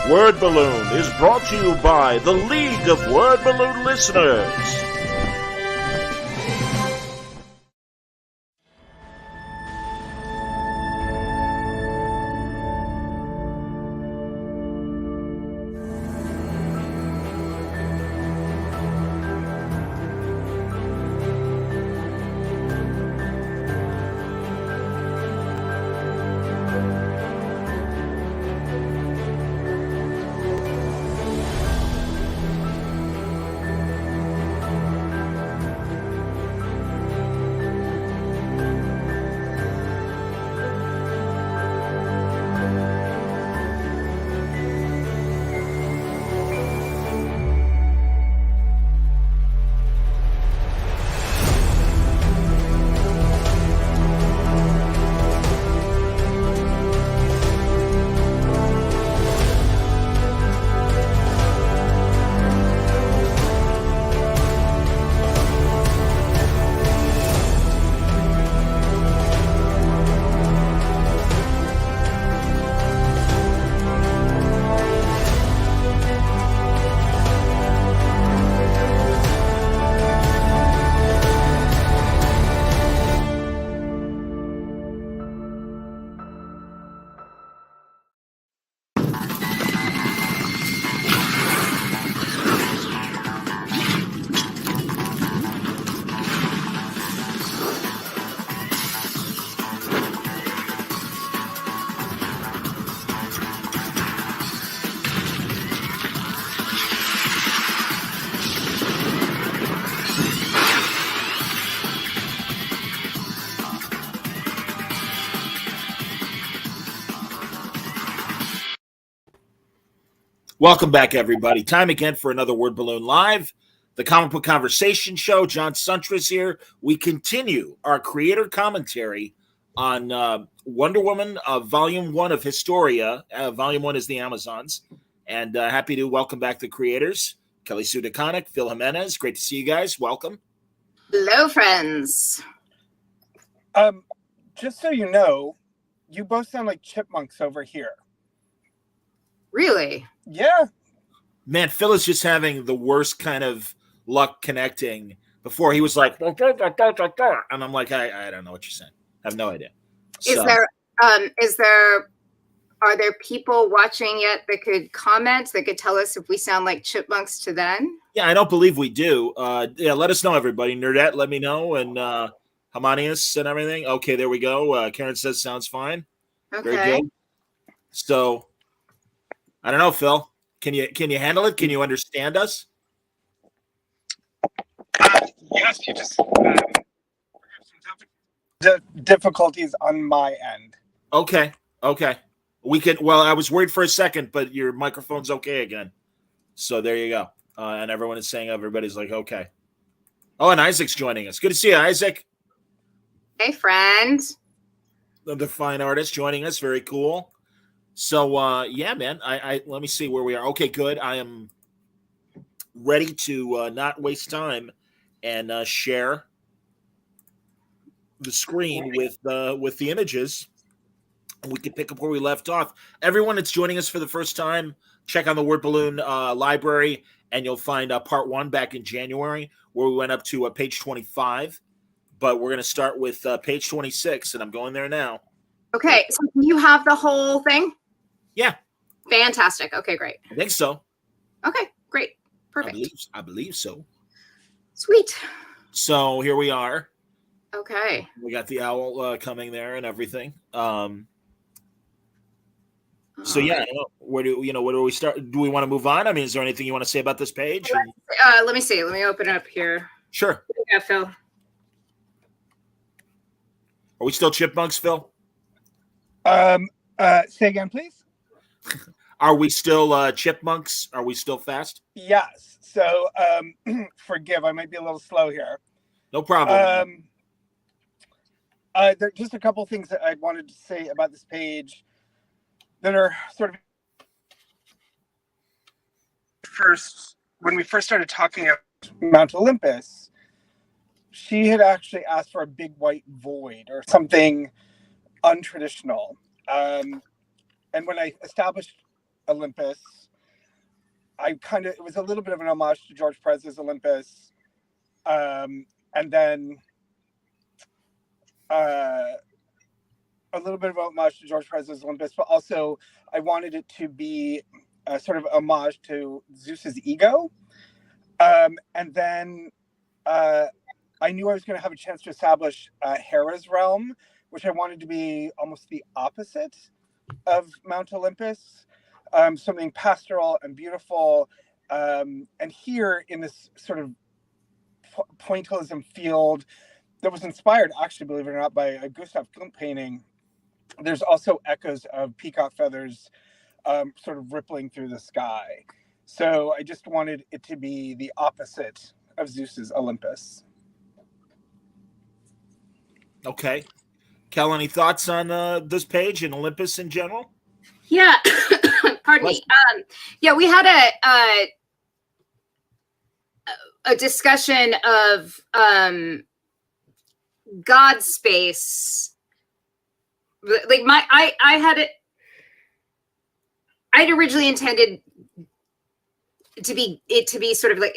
Word Balloon is brought to you by the League of Word Balloon Listeners. Welcome back, everybody. Time again for another Word Balloon Live, the comic book conversation show. John Suntress here. We continue our creator commentary on Wonder Woman, Volume 1 of Historia. Volume 1 is the Amazons. And happy to welcome back the creators, Kelly Sue DeConnick, Phil Jimenez. Great to see you guys. Welcome. Hello, friends. Just so you know, you both sound like chipmunks over here. Really? Yeah. Man, Phil is just having the worst kind of luck connecting. Before he was like, and I'm like, I don't know what you're saying. I have no idea. So, are there people watching yet that could comment, that could tell us if we sound like chipmunks to them? Yeah, I don't believe we do. Yeah, let us know, everybody. Nerdette, let me know. And Harmonious and everything. Okay, there we go. Karen says sounds fine. Okay. Very good. So, I don't know, Phil. Can you handle it? Can you understand us? Yes, you just have some difficulties on my end. Okay. We could. Well, I was worried for a second, but your microphone's okay again. So there you go. And everyone is saying everybody's like, okay. Oh, and Isaac's joining us. Good to see you, Isaac. Hey, friend. The fine artist joining us. Very cool. So, yeah, man, I let me see where we are. Okay, good. I am ready to not waste time and share the screen with the images. We can pick up where we left off. Everyone that's joining us for the first time, check on the Word Balloon library, and you'll find part 1 back in January, where we went up to page 25. But we're going to start with page 26, and I'm going there now. Okay, so you have the whole thing? Yeah. Fantastic. Okay, great. I think so. Okay, great. Perfect. I believe so. Sweet. So here we are. Okay. We got the owl coming there and everything. So yeah, where do we start? Do we want to move on? I mean, is there anything you want to say about this page? Let me see. Let me open it up here. Sure. Yeah, Phil. Are we still chipmunks, Phil? Say again, please. Are we still chipmunks? Are we still fast? Yes. So, forgive, I might be a little slow here. No problem. There are just a couple things that I wanted to say about this page that are sort of when we first started talking about Mount Olympus, she had actually asked for a big white void or something untraditional. And when I established Olympus. It was a little bit of an homage to George Perez's Olympus. And then a little bit of a homage to George Perez's Olympus, but also I wanted it to be a sort of homage to Zeus's ego. And then I knew I was going to have a chance to establish Hera's realm, which I wanted to be almost the opposite of Mount Olympus, something pastoral and beautiful. And here in this sort of pointillism field that was inspired, actually, believe it or not, by a Gustav Klimt painting, there's also echoes of peacock feathers sort of rippling through the sky. So I just wanted it to be the opposite of Zeus's Olympus. Okay. Kel, any thoughts on this page and Olympus in general? Yeah. Pardon me. Yeah, we had a discussion of God space. Like I had originally intended to be sort of like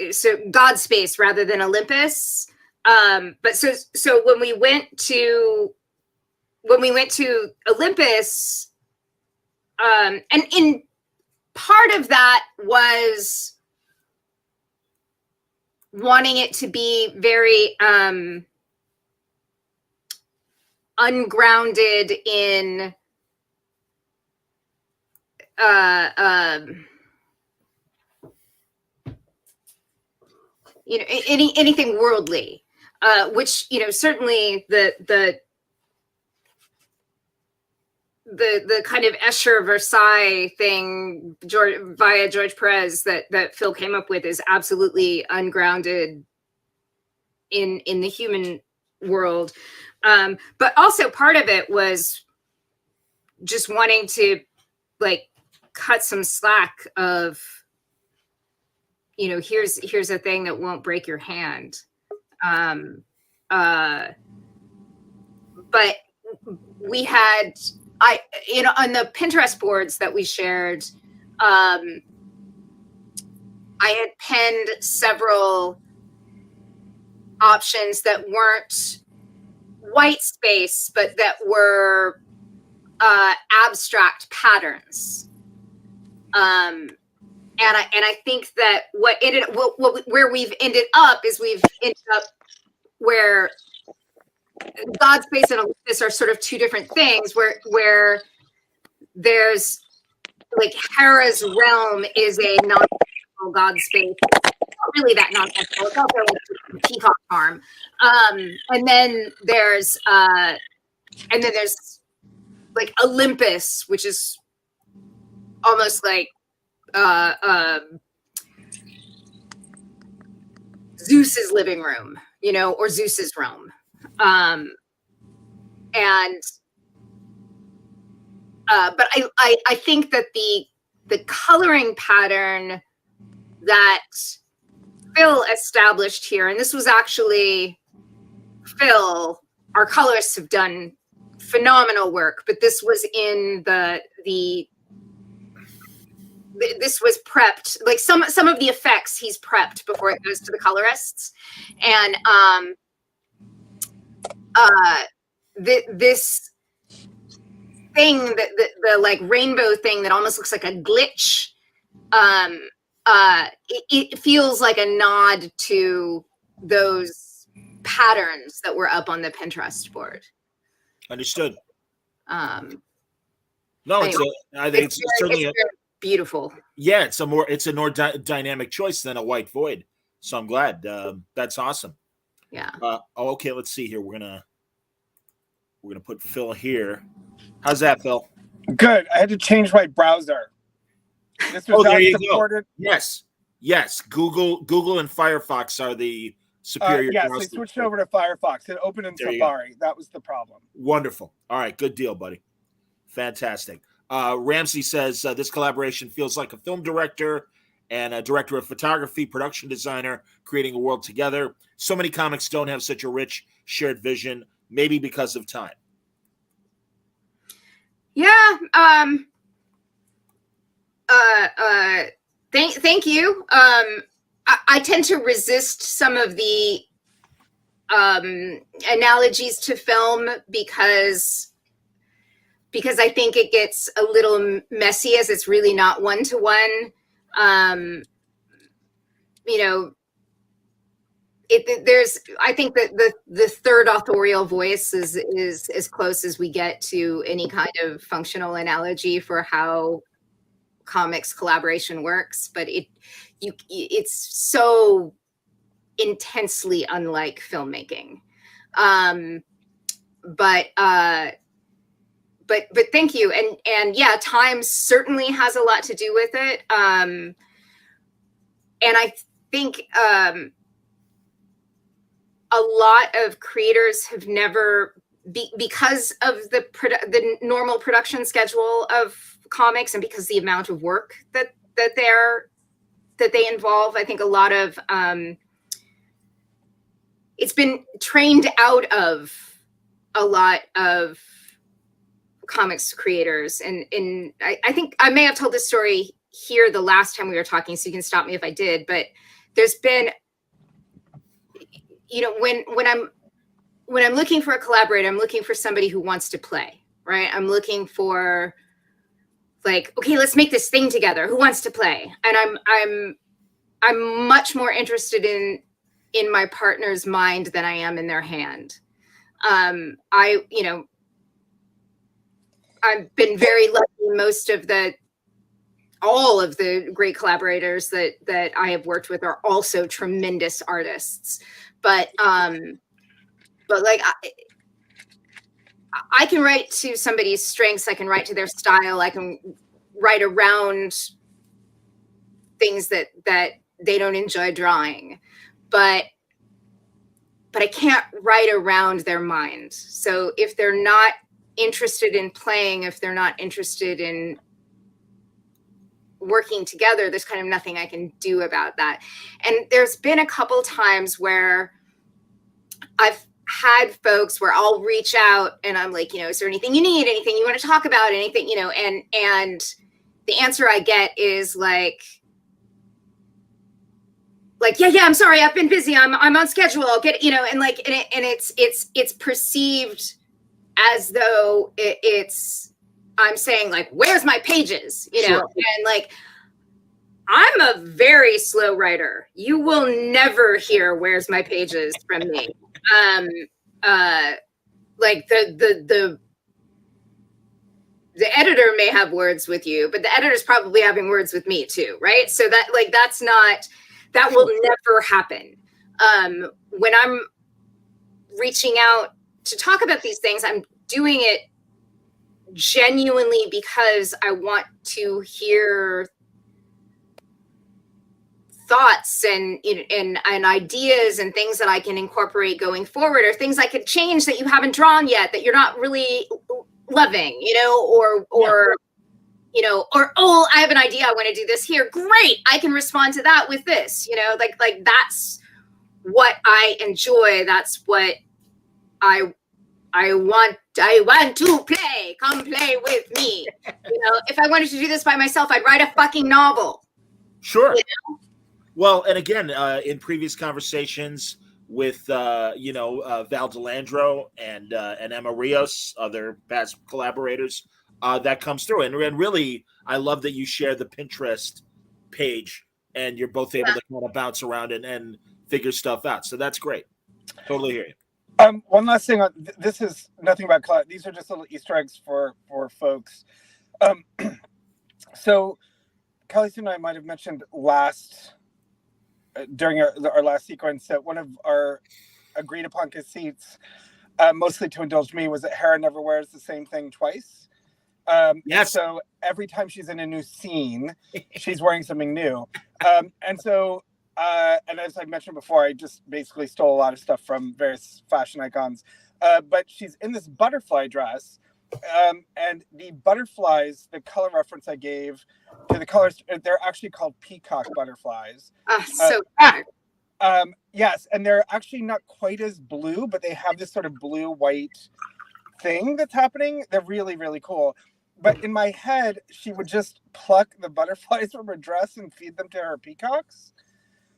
God space rather than Olympus. But so when we went to Olympus, and in part of that was wanting it to be very ungrounded in anything worldly, which certainly the kind of Escher Versailles thing via George Perez that Phil came up with is absolutely ungrounded in the human world. But also part of it was just wanting to like cut some slack of, here's a thing that won't break your hand. But we had, on the Pinterest boards that we shared, I had penned several options that weren't white space, but that were abstract patterns. And I think that where we've ended up is we've ended up where God space and Olympus are sort of two different things, where there's like Hera's realm is a non-physical God space. It's not really that non-physical. It's out there with the peacock farm. And then there's like Olympus, which is almost like Zeus's living room, or Zeus's realm. But I think that the coloring pattern that Phil established here, and this was actually Phil, our colorists have done phenomenal work, but this was in this was prepped, like some of the effects he's prepped before it goes to the colorists. And this thing that the like rainbow thing that almost looks like a glitch, it feels like a nod to those patterns that were up on the Pinterest board. Understood. No, anyway, I think it's certainly beautiful. Yeah, it's a more dynamic choice than a white void. So I'm glad. That's awesome. Yeah. Okay, let's see here. We're gonna put Phil here. How's that, Phil? Good. I had to change my browser. This was there you supported. Go. Yes. Google and Firefox are the superior. Yes, I switched over to Firefox. It opened in Safari. That was the problem. Wonderful. All right, good deal, buddy. Fantastic. Ramsey says this collaboration feels like a film director and a director of photography, production designer, creating a world together. So many comics don't have such a rich shared vision, maybe because of time. Yeah. Thank you. I tend to resist some of the analogies to film because I think it gets a little messy, as it's really not one-to-one. I think that the third authorial voice is as close as we get to any kind of functional analogy for how comics collaboration works, but it's so intensely unlike filmmaking. But thank you. And yeah, time certainly has a lot to do with it. And I think a lot of creators have never, because of the normal production schedule of comics and because the amount of work that they involve, I think a lot of it's been trained out of a lot of comics creators. And I think I may have told this story here the last time we were talking, so you can stop me if I did, but there's been, when I'm looking for a collaborator, I'm looking for somebody who wants to play, right? I'm looking for, like, okay, let's make this thing together. Who wants to play? And I'm much more interested in my partner's mind than I am in their hand. I've been very lucky. All of the great collaborators that I have worked with are also tremendous artists. But like I can write to somebody's strengths. I can write to their style. I can write around things that they don't enjoy drawing, but I can't write around their mind. So if they're not interested in playing, if they're not interested in working together, there's kind of nothing I can do about that. And there's been a couple times where I've had folks where I'll reach out and I'm like, is there anything you need, anything you want to talk about, anything, and the answer I get is like, yeah, I'm sorry, I've been busy, I'm on schedule, I'll get, and it's perceived as though it's, I'm saying like, where's my pages, Sure. And like, I'm a very slow writer. You will never hear where's my pages from me. Like the editor may have words with you, but the editor's probably having words with me too, right? So that that will never happen. When I'm reaching out to talk about these things, I'm doing it genuinely because I want to hear thoughts and ideas and things that I can incorporate going forward, or things I could change that you haven't drawn yet that you're not really loving, or oh, I have an idea, I want to do this here. Great, I can respond to that with this, like that's what I enjoy. That's what I want to play. Come play with me. If I wanted to do this by myself, I'd write a fucking novel. Sure. Well, and again, in previous conversations with Val DeLandro and Emma Rios, other past collaborators, that comes through. And really, I love that you share the Pinterest page and you're both able to kind of bounce around and figure stuff out. So that's great. Totally hear you. One last thing. This is nothing about cloud. These are just little Easter eggs for folks. So, Kelly and I might have mentioned during our last sequence that one of our agreed upon conceits, mostly to indulge me, was that Hera never wears the same thing twice. Yes. So every time she's in a new scene, she's wearing something new. And as I mentioned before, I just basically stole a lot of stuff from various fashion icons. But she's in this butterfly dress. And the butterflies, the color reference I gave to the colors, they're actually called peacock butterflies. So bad. Yes, and they're actually not quite as blue, but they have this sort of blue-white thing that's happening. They're really, really cool. But in my head, she would just pluck the butterflies from her dress and feed them to her peacocks.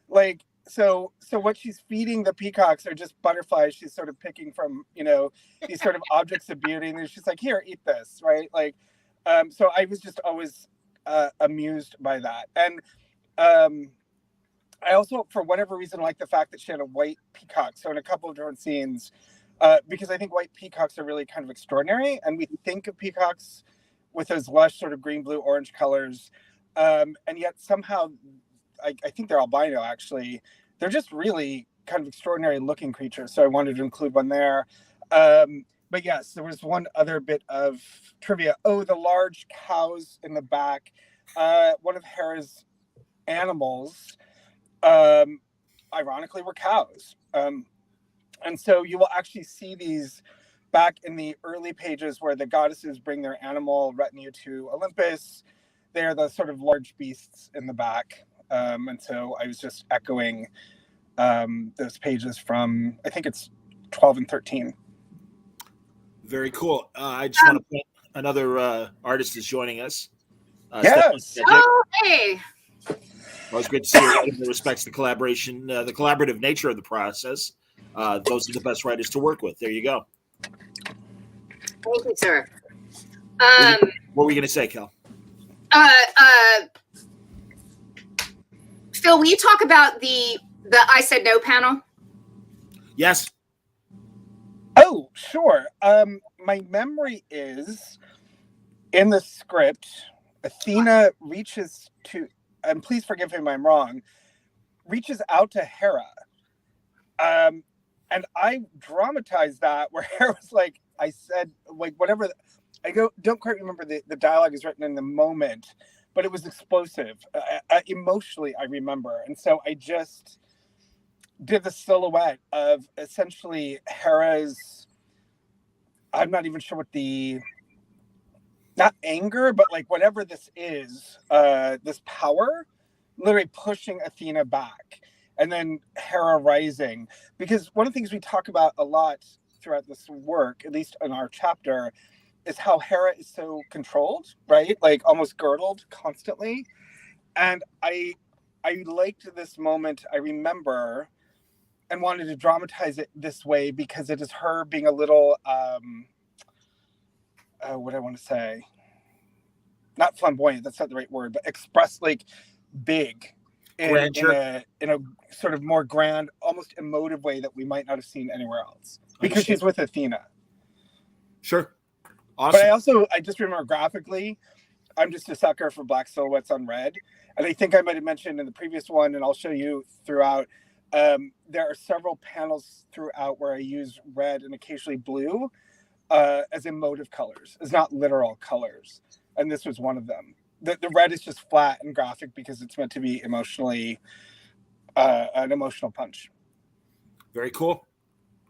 Like, so what she's feeding the peacocks are just butterflies she's sort of picking from, these sort of objects of beauty. And she's like, here, eat this, right? Like, so I was just always amused by that. And I also, for whatever reason, like the fact that she had a white peacock. So in a couple of different scenes, because I think white peacocks are really kind of extraordinary. And we think of peacocks with those lush sort of green, blue, orange colors. And yet somehow, I think they're albino, actually. They're just really kind of extraordinary looking creatures. So I wanted to include one there. But yes, there was one other bit of trivia. Oh, the large cows in the back. One of Hera's animals, ironically, were cows. And so you will actually see these back in the early pages where the goddesses bring their animal retinue to Olympus. They're the sort of large beasts in the back. And so I was just echoing those pages from, I think it's 12 and 13. Very cool. I just want to point another artist is joining us. Yes. Oh, hey. Well, it's great to see you. Who respects the collaboration, the collaborative nature of the process. Those are the best writers to work with. There you go. Thank you, sir. What were you going to say, Kel? Phil, will you talk about the I Said No panel? Yes. Oh, sure. My memory is in the script, Athena reaches to, and please forgive me if I'm wrong, reaches out to Hera. And I dramatized that where Hera's like, I said, like, whatever. Don't quite remember the dialogue is written in the moment, but it was explosive. Emotionally, I remember. And so I just did the silhouette of essentially Hera's, I'm not even sure what not anger, but like whatever this is, this power, literally pushing Athena back. And then Hera rising. Because one of the things we talk about a lot throughout this work, at least in our chapter, is how Hera is so controlled, right? Like almost girdled constantly. And I liked this moment, I remember, and wanted to dramatize it this way because it is her being a little, what do I want to say? Not flamboyant, that's not the right word, but express like big. In a sort of more grand, almost emotive way that we might not have seen anywhere else. Because she's with Athena. Sure. Awesome. But I just remember graphically, I'm just a sucker for black silhouettes on red. And I think I might have mentioned in the previous one, and I'll show you throughout, there are several panels throughout where I use red and occasionally blue as emotive colors, as not literal colors. And this was one of them. The red is just flat and graphic because it's meant to be emotionally an emotional punch. Very cool.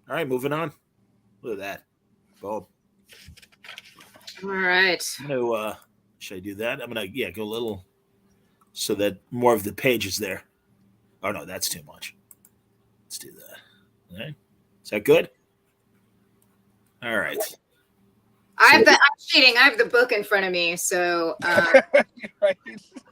All right, moving on. Look at that. Boom. All right. I'm gonna, should I do that? I'm going to, go a little so that more of the page is there. Oh, no, that's too much. Let's do that. All right. Is that good? All right. I'm cheating. I have the book in front of me, so. Right.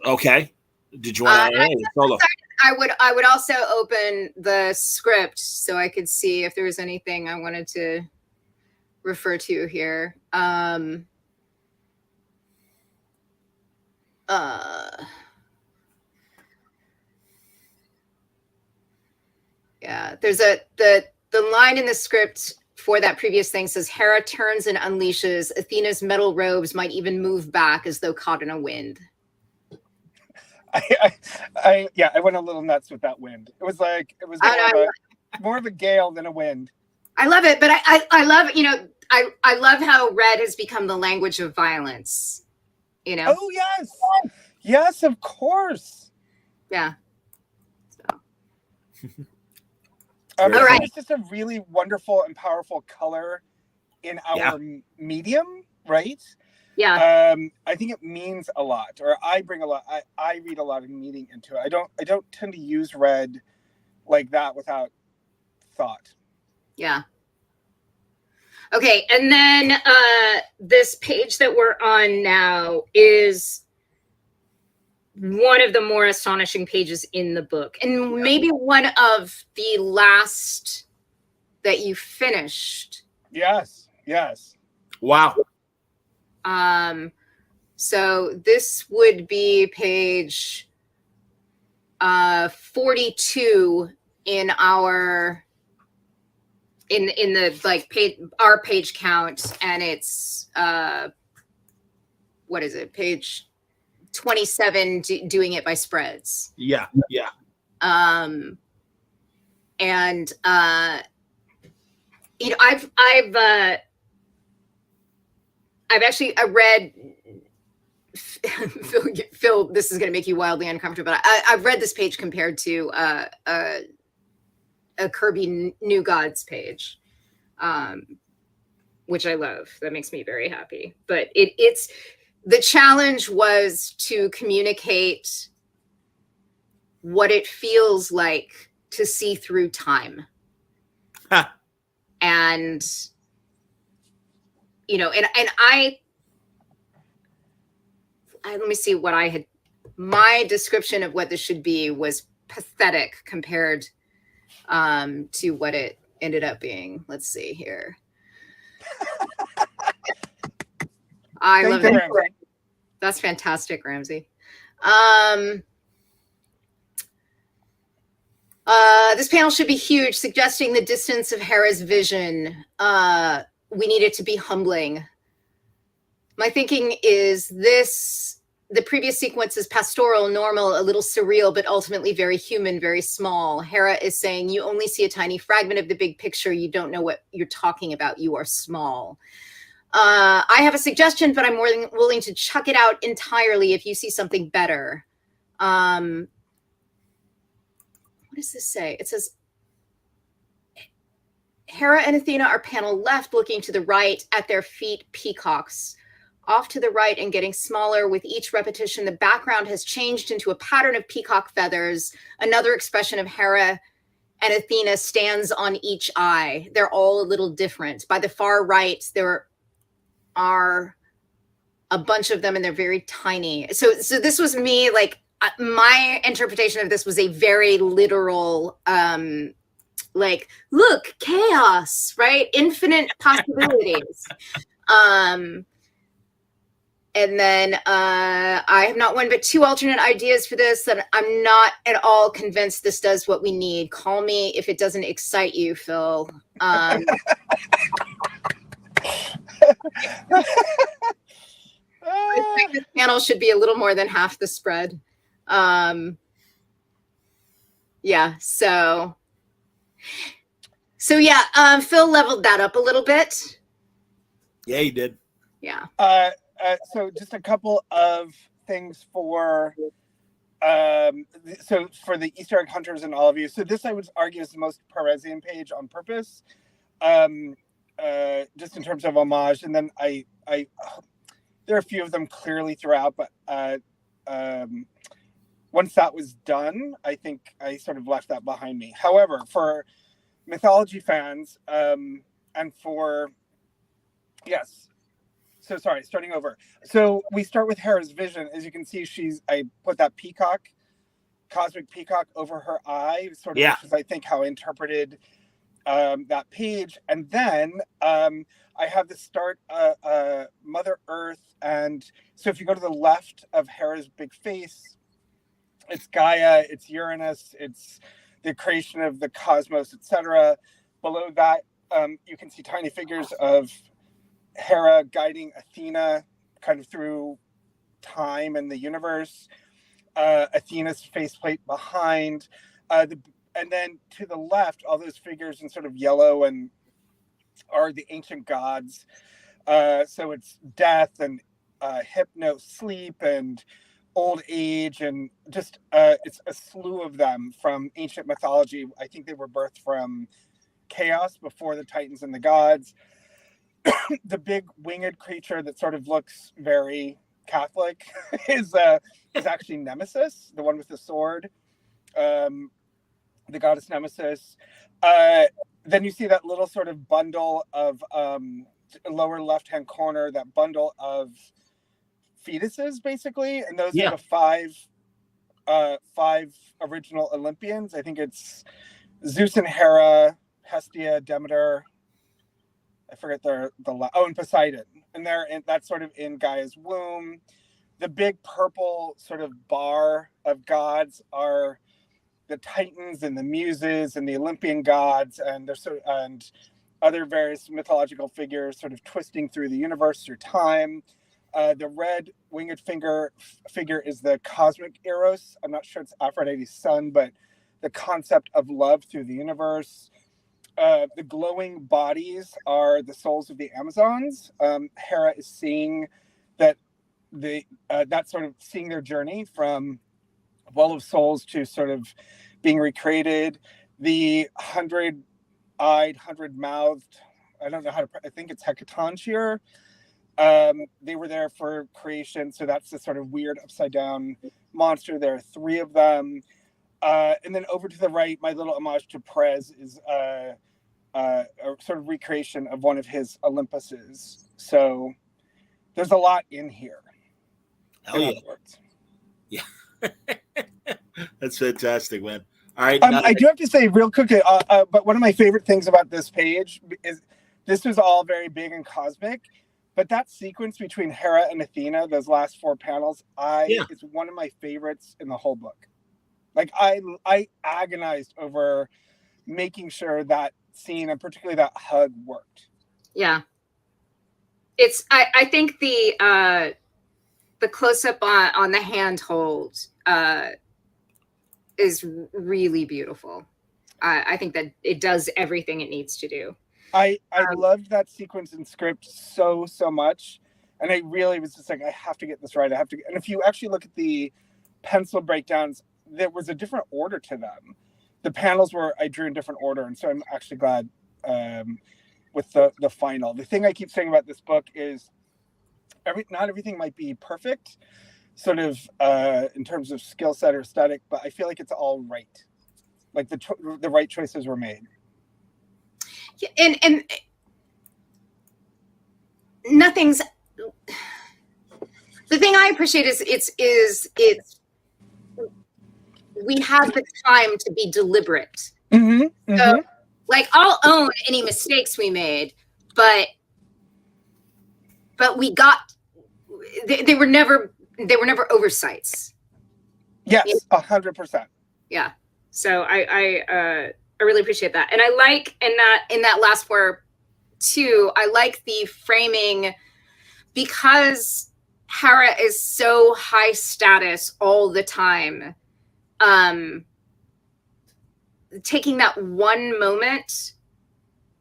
Okay. Did you want to? Solo. I would also open the script so I could see if there was anything I wanted to refer to here. Yeah, there's the line in the script for that previous thing says Hera turns and unleashes. Athena's metal robes might even move back as though caught in a wind. I went a little nuts with that wind. It was more of a gale than a wind. I love it, but I love, I love how red has become the language of violence. Oh yes, of course. Yeah. So. All right. It's just a really wonderful and powerful color in our medium, right? Yeah. I think it means a lot, or I bring a lot. I read a lot of meaning into it. I don't tend to use red like that without thought. Yeah. Okay, and then this page that we're on now is one of the more astonishing pages in the book, and maybe one of the last that you finished. Yes. Wow. So this would be page 42 in our in the like page, our page count, and it's what is it, page 27, doing it by spreads. Yeah. And you know, I've actually read Phil, this is going to make you wildly uncomfortable, but I've read this page compared to a Kirby New Gods page, which I love. That makes me very happy. But it's the challenge was to communicate what it feels like to see through time. Huh. And you know, and I let me see what I had. My description of what this should be was pathetic compared to what it ended up being. Let's see here. I love it. That's fantastic, Ramsey. This panel should be huge, suggesting the distance of Hera's vision. We need it to be humbling. My thinking is this, the previous sequence is pastoral, normal, a little surreal, but ultimately very human, very small. Hera is saying, you only see a tiny fragment of the big picture. You don't know what you're talking about. You are small. I have a suggestion, but I'm more than willing to chuck it out entirely if you see something better. What does this say? It says, Hera and Athena are panel left, looking to the right, at their feet, peacocks. Off to the right and getting smaller with each repetition, the background has changed into a pattern of peacock feathers. Another expression of Hera and Athena stands on each eye. They're all a little different. By the far right, there are a bunch of them and they're very tiny. So this was me, like, my interpretation of this was a very literal, like, look, chaos, right? Infinite possibilities. And then I have not one but two alternate ideas for this, and I'm not at all convinced this does what we need. Call me if it doesn't excite you, Phil. I think this panel should be a little more than half the spread. Yeah, so yeah, Phil leveled that up a little bit. Yeah, he did. Yeah. So just a couple of things for so for the Easter egg hunters and all of you. So this, I would argue, is the most Peresian page on purpose, just in terms of homage. And then I there are a few of them clearly throughout, but once that was done, I think I sort of left that behind me. However, for mythology fans, and for so sorry, starting over. So we start with Hera's vision. As you can see, I put that peacock, cosmic peacock, over her eye, sort of, which is, I think, how I interpreted that page. And then I have the start, Mother Earth. And so if you go to the left of Hera's big face, it's Gaia, it's Uranus, it's the creation of the cosmos, etc. Below that, you can see tiny figures of Hera guiding Athena kind of through time and the universe. Athena's faceplate behind. And then to the left, all those figures in sort of yellow and are the ancient gods. So it's death and sleep and old age, and just it's a slew of them from ancient mythology. I think they were birthed from chaos before the Titans and the gods. The big winged creature that sort of looks very Catholic is actually Nemesis, the one with the sword, the goddess Nemesis. then you see that little sort of bundle of lower left-hand corner, that bundle of fetuses, basically, and those are the five original Olympians. I think it's Zeus and Hera, Hestia, Demeter. I forget and Poseidon, and that's sort of in Gaia's womb. The big purple sort of bar of gods are the Titans and the Muses and the Olympian gods, and and other various mythological figures sort of twisting through the universe through time. The red winged figure is the cosmic Eros. I'm not sure it's Aphrodite's son, but the concept of love through the universe. The glowing bodies are the souls of the Amazons. Hera is seeing that that's sort of seeing their journey from well of souls to sort of being recreated. The 100-eyed, 100-mouthed, I don't know how to, I think it's Hecatoncheir. They were there for creation, so that's the sort of weird upside down monster. There are 3 of them. And then over to the right, my little homage to Perez is a sort of recreation of one of his Olympuses. So there's a lot in here. Hell yeah. Yeah. That's fantastic, man. All right. I do have to say real quickly, but one of my favorite things about this page is this was all very big and cosmic, but that sequence between Hera and Athena, those last 4 panels, it's one of my favorites in the whole book. Like I agonized over making sure that scene and particularly that hug worked. Yeah. I think the close up on the handhold is really beautiful. I think that it does everything it needs to do. I loved that sequence in script so much, and I really was just like, I have to get this right. And if you actually look at the pencil breakdowns, there was a different order to them. The panels I drew in different order, and so I'm actually glad with the final. The thing I keep saying about this book is not everything might be perfect, sort of in terms of skill set or aesthetic, but I feel like it's all right. Like the right choices were made. Yeah, and nothing's. The thing I appreciate is it's we have the time to be deliberate. Mm-hmm. So, like, I'll own any mistakes we made, but we got they were never oversights. Yes, 100%. Yeah. So I really appreciate that, and I like in that last part too. I like the framing because Hera is so high status all the time. Taking that one moment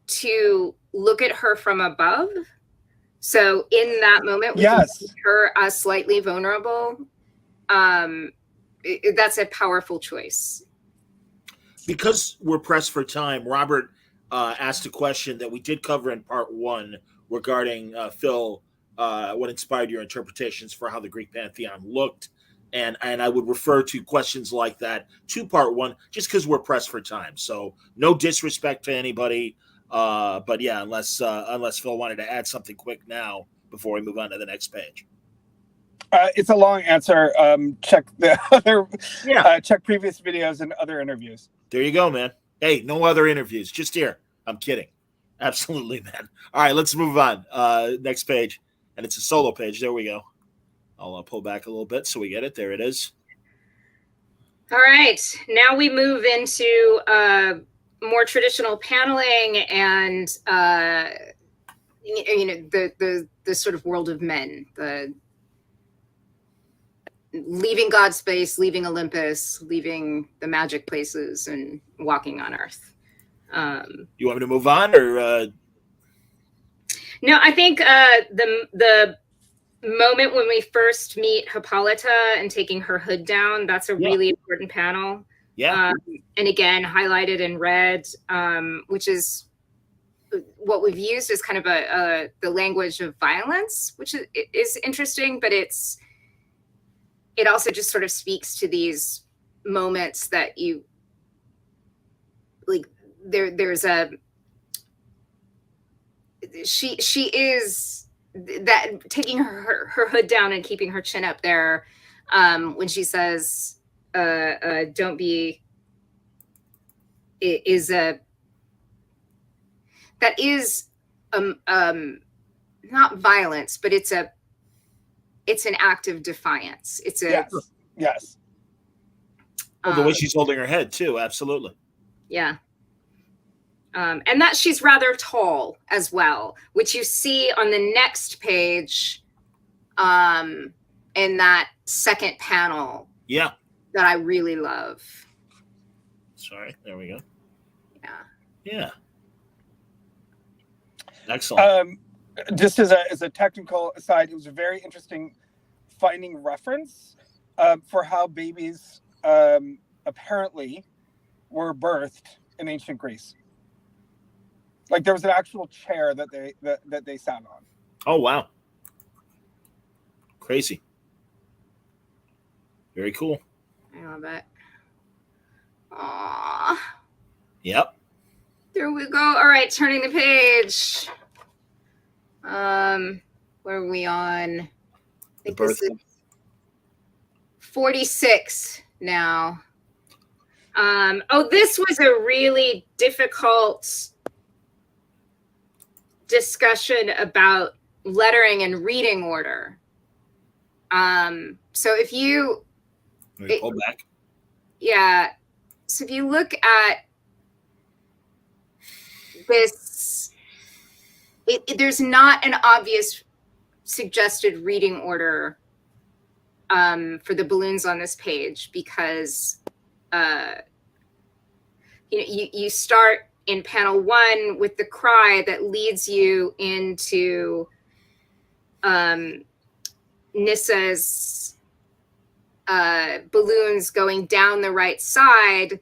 to look at her from above. So in that moment, we can see her as slightly vulnerable. That's a powerful choice. Because we're pressed for time, Robert asked a question that we did cover in part 1 regarding Phil, what inspired your interpretations for how the Greek pantheon looked. And I would refer to questions like that to part 1 just because we're pressed for time. So no disrespect to anybody. But yeah, unless Phil wanted to add something quick now before we move on to the next page. It's a long answer. Check the other, check previous videos and other interviews. There you go, man. Hey, no other interviews, just here. I'm kidding. Absolutely, man. All right, let's move on. Next page, and it's a solo page. There we go. I'll pull back a little bit so we get it. There it is. All right, now we move into more traditional paneling and the sort of world of men, the leaving God's space, leaving Olympus, leaving the magic places, and walking on Earth. You want me to move on, or? No, I think the moment when we first meet Hippolyta and taking her hood down, that's a really important panel. Yeah. And again, highlighted in red, which is what we've used as kind of the language of violence, which is interesting, but it also just sort of speaks to these moments that you like. There's a she is that, taking her hood down and keeping her chin up there, when she says, don't be, is a, that is not violence, but it's an act of defiance. It's a yes. The way she's holding her head too, absolutely. Yeah. And that she's rather tall as well, which you see on the next page, in that second panel. Yeah. That I really love. Sorry, there we go. Yeah. Yeah. Excellent. Just as a technical aside, it was a very interesting finding reference for how babies apparently were birthed in ancient Greece. Like there was an actual chair that they sat on. Oh wow. Crazy. Very cool. I love it. Aww. Yep. There we go. All right, turning the page. Where are we on? I think this is 46 now. This was a really difficult discussion about lettering and reading order. So if you pull back. Yeah. So if you look at this, there's not an obvious suggested reading order for the balloons on this page, because you start in panel 1 with the cry that leads you into Nissa's balloons going down the right side,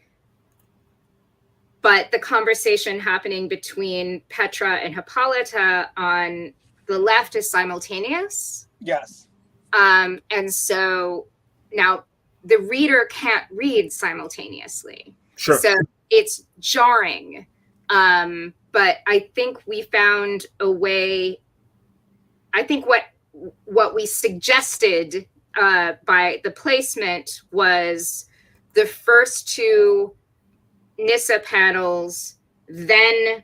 but the conversation happening between Petra and Hippolyta on the left is simultaneous. Yes. And so now the reader can't read simultaneously. Sure. So it's jarring. But I think we found a way. I think what we suggested by the placement was the first 2 Nissa panels, then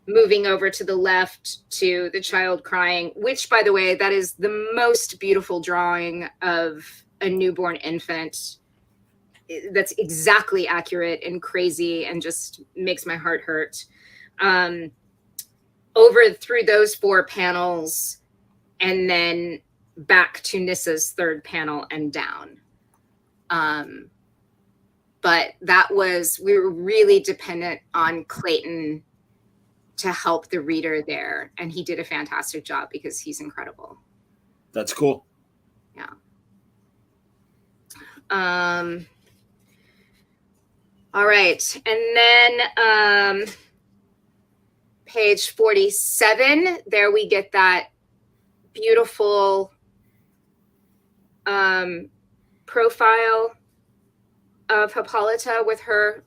moving over to the left to the child crying, which, by the way, that is the most beautiful drawing of a newborn infant. That's exactly accurate and crazy and just makes my heart hurt. Over through those 4 panels and then back to Nissa's 3rd panel and down. But we were really dependent on Clayton to help the reader there. And he did a fantastic job because he's incredible. That's cool. Yeah. All right. And then page 47, there we get that beautiful profile of Hippolyta with her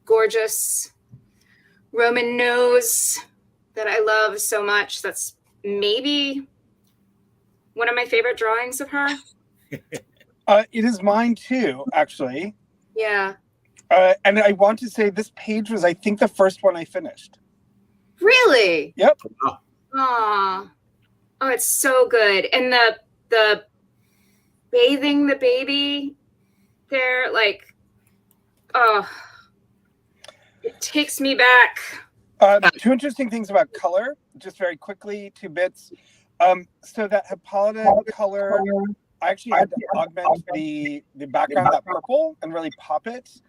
gorgeous Roman nose that I love so much. That's maybe one of my favorite drawings of her. It is mine too, actually. Yeah. And I want to say this page was, I think, the first one I finished. Really? Yep. Aww. Oh, it's so good. And the bathing the baby there, like, oh, it takes me back. 2 interesting things about color, just very quickly, 2 bits. So that Hippolyta color, I actually had to augment the background, that purple, and really pop it.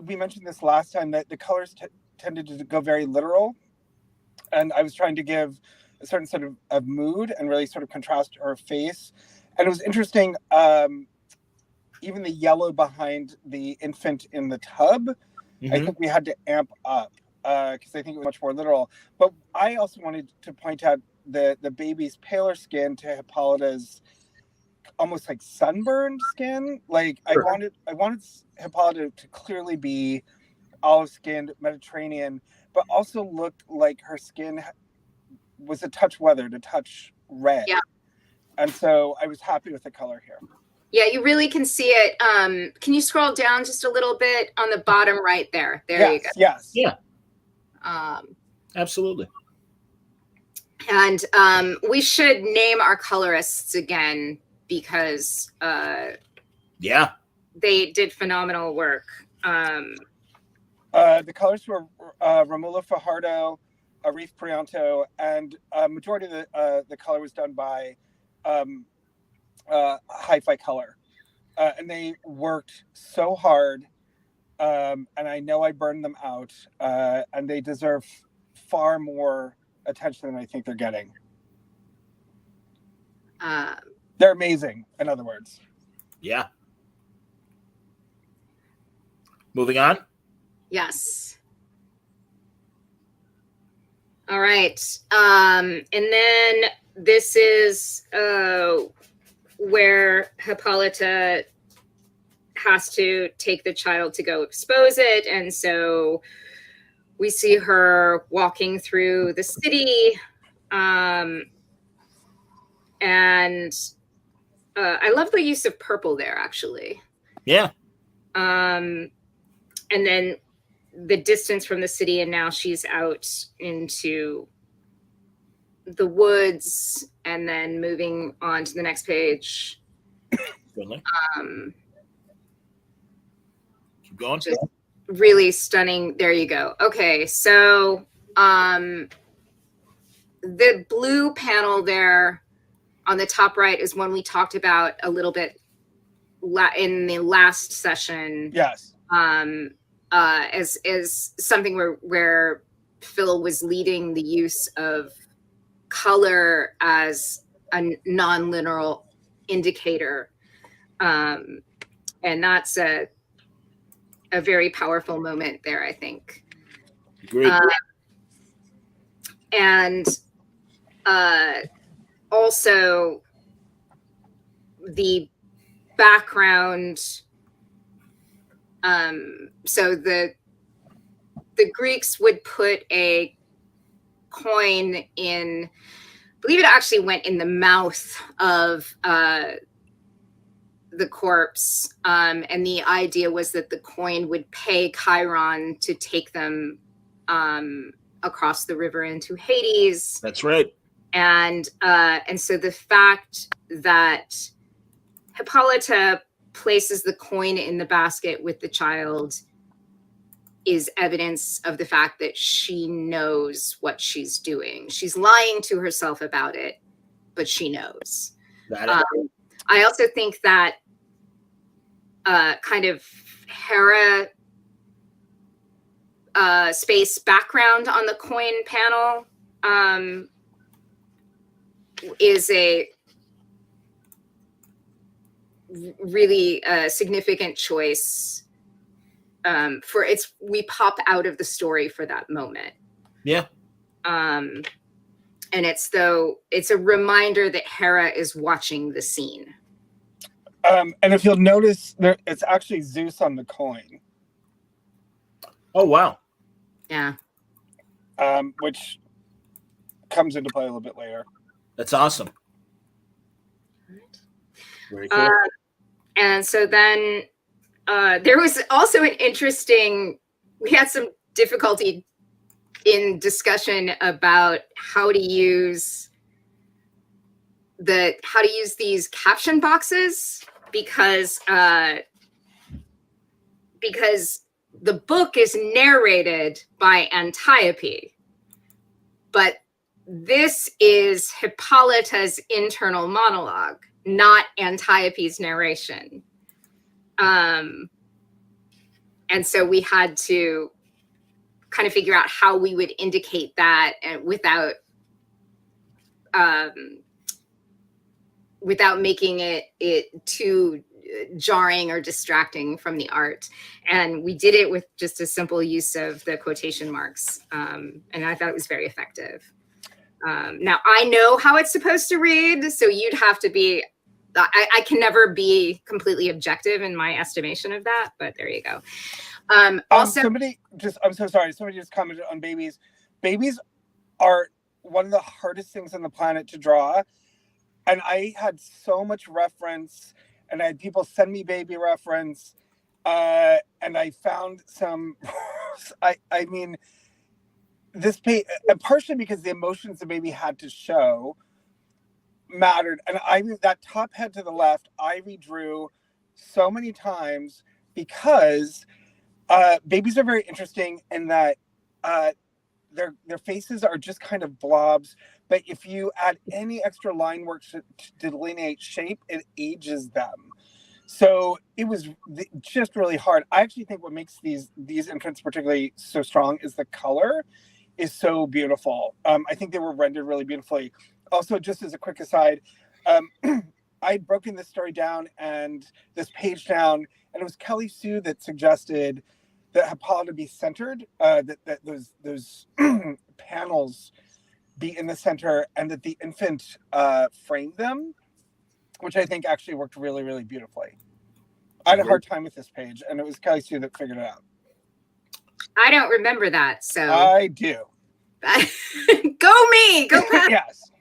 We mentioned this last time, that the colors tended to go very literal. And I was trying to give a certain sort of mood and really sort of contrast her face. And it was interesting, even the yellow behind the infant in the tub, I think we had to amp up because I think it was much more literal. But I also wanted to point out the baby's paler skin to Hippolyta's almost like sunburned skin. Like sure. I wanted Hippolyta to clearly be olive-skinned, Mediterranean, but also looked like her skin was a touch weathered, a touch red. Yeah. And so I was happy with the color here. Yeah, you really can see it. Can you scroll down just a little bit on the bottom right there? There you go. Yes. Yeah. Um, Absolutely. And we should name our colorists again because Yeah. they did phenomenal work. The colors were Romulo Fajardo, Arif Prianto, and a majority of the color was done by Hi-Fi Color. And they worked so hard, and I know I burned them out, and they deserve far more attention than I think they're getting. They're amazing, in other words. Yeah. Moving on. Yes. All right. And then this is where Hippolyta has to take the child to go expose it. And so we see her walking through the city. And I love the use of purple there, actually. Yeah. And then the distance from the city, and now she's out into the woods, and then moving on to the next page. Keep going. Just really stunning. There you go. Okay, so the blue panel there on the top right is one we talked about a little bit in the last session. Yes. As something where Phil was leading the use of color as a non-linear indicator, and that's a very powerful moment there, I think. Agreed. And also the background. So the Greeks would put a coin in, I believe it actually went in the mouth of the corpse. And the idea was that the coin would pay Chiron to take them across the river into Hades. That's right. And so the fact that Hippolyta places the coin in the basket with the child is evidence of the fact that she knows what she's doing. She's lying to herself about it, but she knows. I also think that kind of Hera space background on the coin panel is a really significant choice we pop out of the story for that moment. Yeah. And it's a reminder that Hera is watching the scene. And if you'll notice, it's actually Zeus on the coin. Oh, wow. Yeah. Which comes into play a little bit later. That's awesome. Very cool. And so then there was also we had some difficulty in discussion about how to use these caption boxes because the book is narrated by Antiope, but this is Hippolyta's internal monologue, not Antiope's narration. And so we had to kind of figure out how we would indicate that without making it too jarring or distracting from the art. And we did it with just a simple use of the quotation marks. And I thought it was very effective. Now I know how it's supposed to read, so you'd have to be, I can never be completely objective in my estimation of that, but there you go. Also, I'm so sorry. Somebody just commented on babies. Babies are one of the hardest things on the planet to draw. And I had so much reference, and I had people send me baby reference. And I found some, I mean, this page, partially because the emotions the baby had to show mattered. And that top head to the left, I redrew so many times because babies are very interesting in that their faces are just kind of blobs. But if you add any extra line work to delineate shape, it ages them. So it was just really hard. I actually think what makes these imprints particularly so strong is the color is so beautiful. I think they were rendered really beautifully. Also, just as a quick aside, I'd broken this story down and this page down, and it was Kelly Sue that suggested that Hippolyta be centered, that those panels be in the center, and that the infant frame them, which I think actually worked really, really beautifully. I had a hard time with this page, and it was Kelly Sue that figured it out. I don't remember that, so I do. Go me, go Pat. Yes.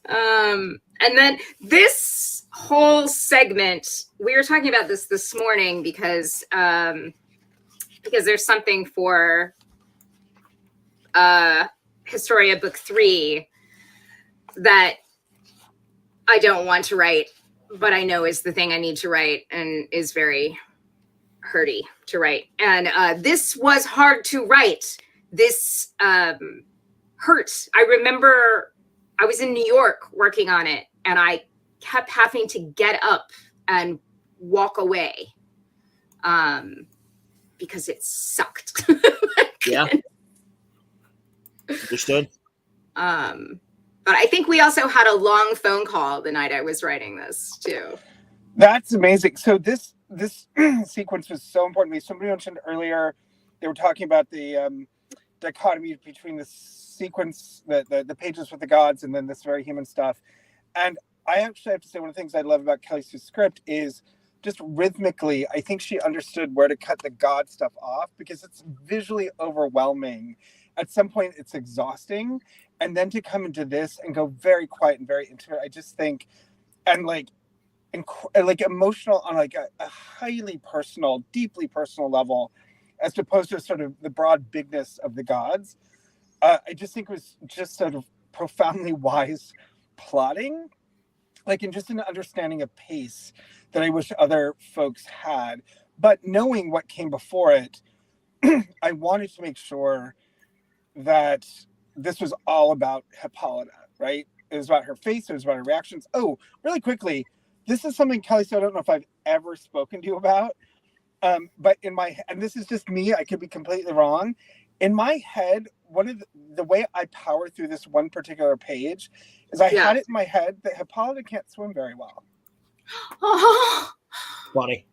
And then this whole segment, we were talking about this morning because there's something for Historia book 3 that I don't want to write, but I know is the thing I need to write and is very hurty to write. And this was hard to write. This hurt. I remember I was in New York working on it, and I kept having to get up and walk away because it sucked. Yeah. Understood. But I think we also had a long phone call the night I was writing this too. That's amazing. So this sequence was so important to me. Somebody mentioned earlier they were talking about the dichotomy between the sequence, the pages with the gods, and then this very human stuff. And I actually have to say one of the things I love about Kelly Sue's script is just rhythmically, I think she understood where to cut the god stuff off because it's visually overwhelming. At some point, it's exhausting. And then to come into this and go very quiet and very intimate, I just think, and like emotional on like a highly personal, deeply personal level, as opposed to sort of the broad bigness of the gods. I just think it was just sort of profoundly wise plotting, like in just an understanding of pace that I wish other folks had. But knowing what came before it, I wanted to make sure that this was all about Hippolyta, right? It was about her face. It was about her reactions. Oh, really quickly, this is something, Kelly, so I don't know if I've ever spoken to you about, but in my, and this is just me, I could be completely wrong. In my head, one of the way I power through this one particular page is I had it in my head that Hippolyta can't swim very well. Funny.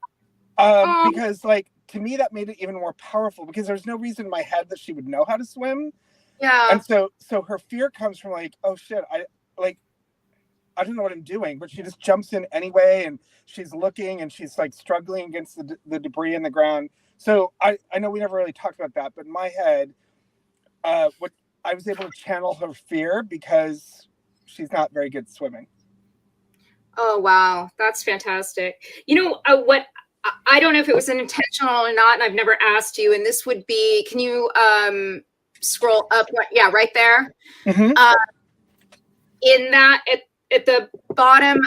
Because like, to me, that made it even more powerful because there's no reason in my head that she would know how to swim. Yeah. And so her fear comes from like, oh shit, I don't know what I'm doing, but she just jumps in anyway, and she's looking and she's like struggling against the debris in the ground. So I know we never really talked about that, but in my head, what I was able to channel her fear because she's not very good swimming. Oh, wow. That's fantastic. You know, what, I don't know if it was intentional or not, and I've never asked you, and this would be, can you scroll up? Yeah, right there. Mm-hmm. In that, at the bottom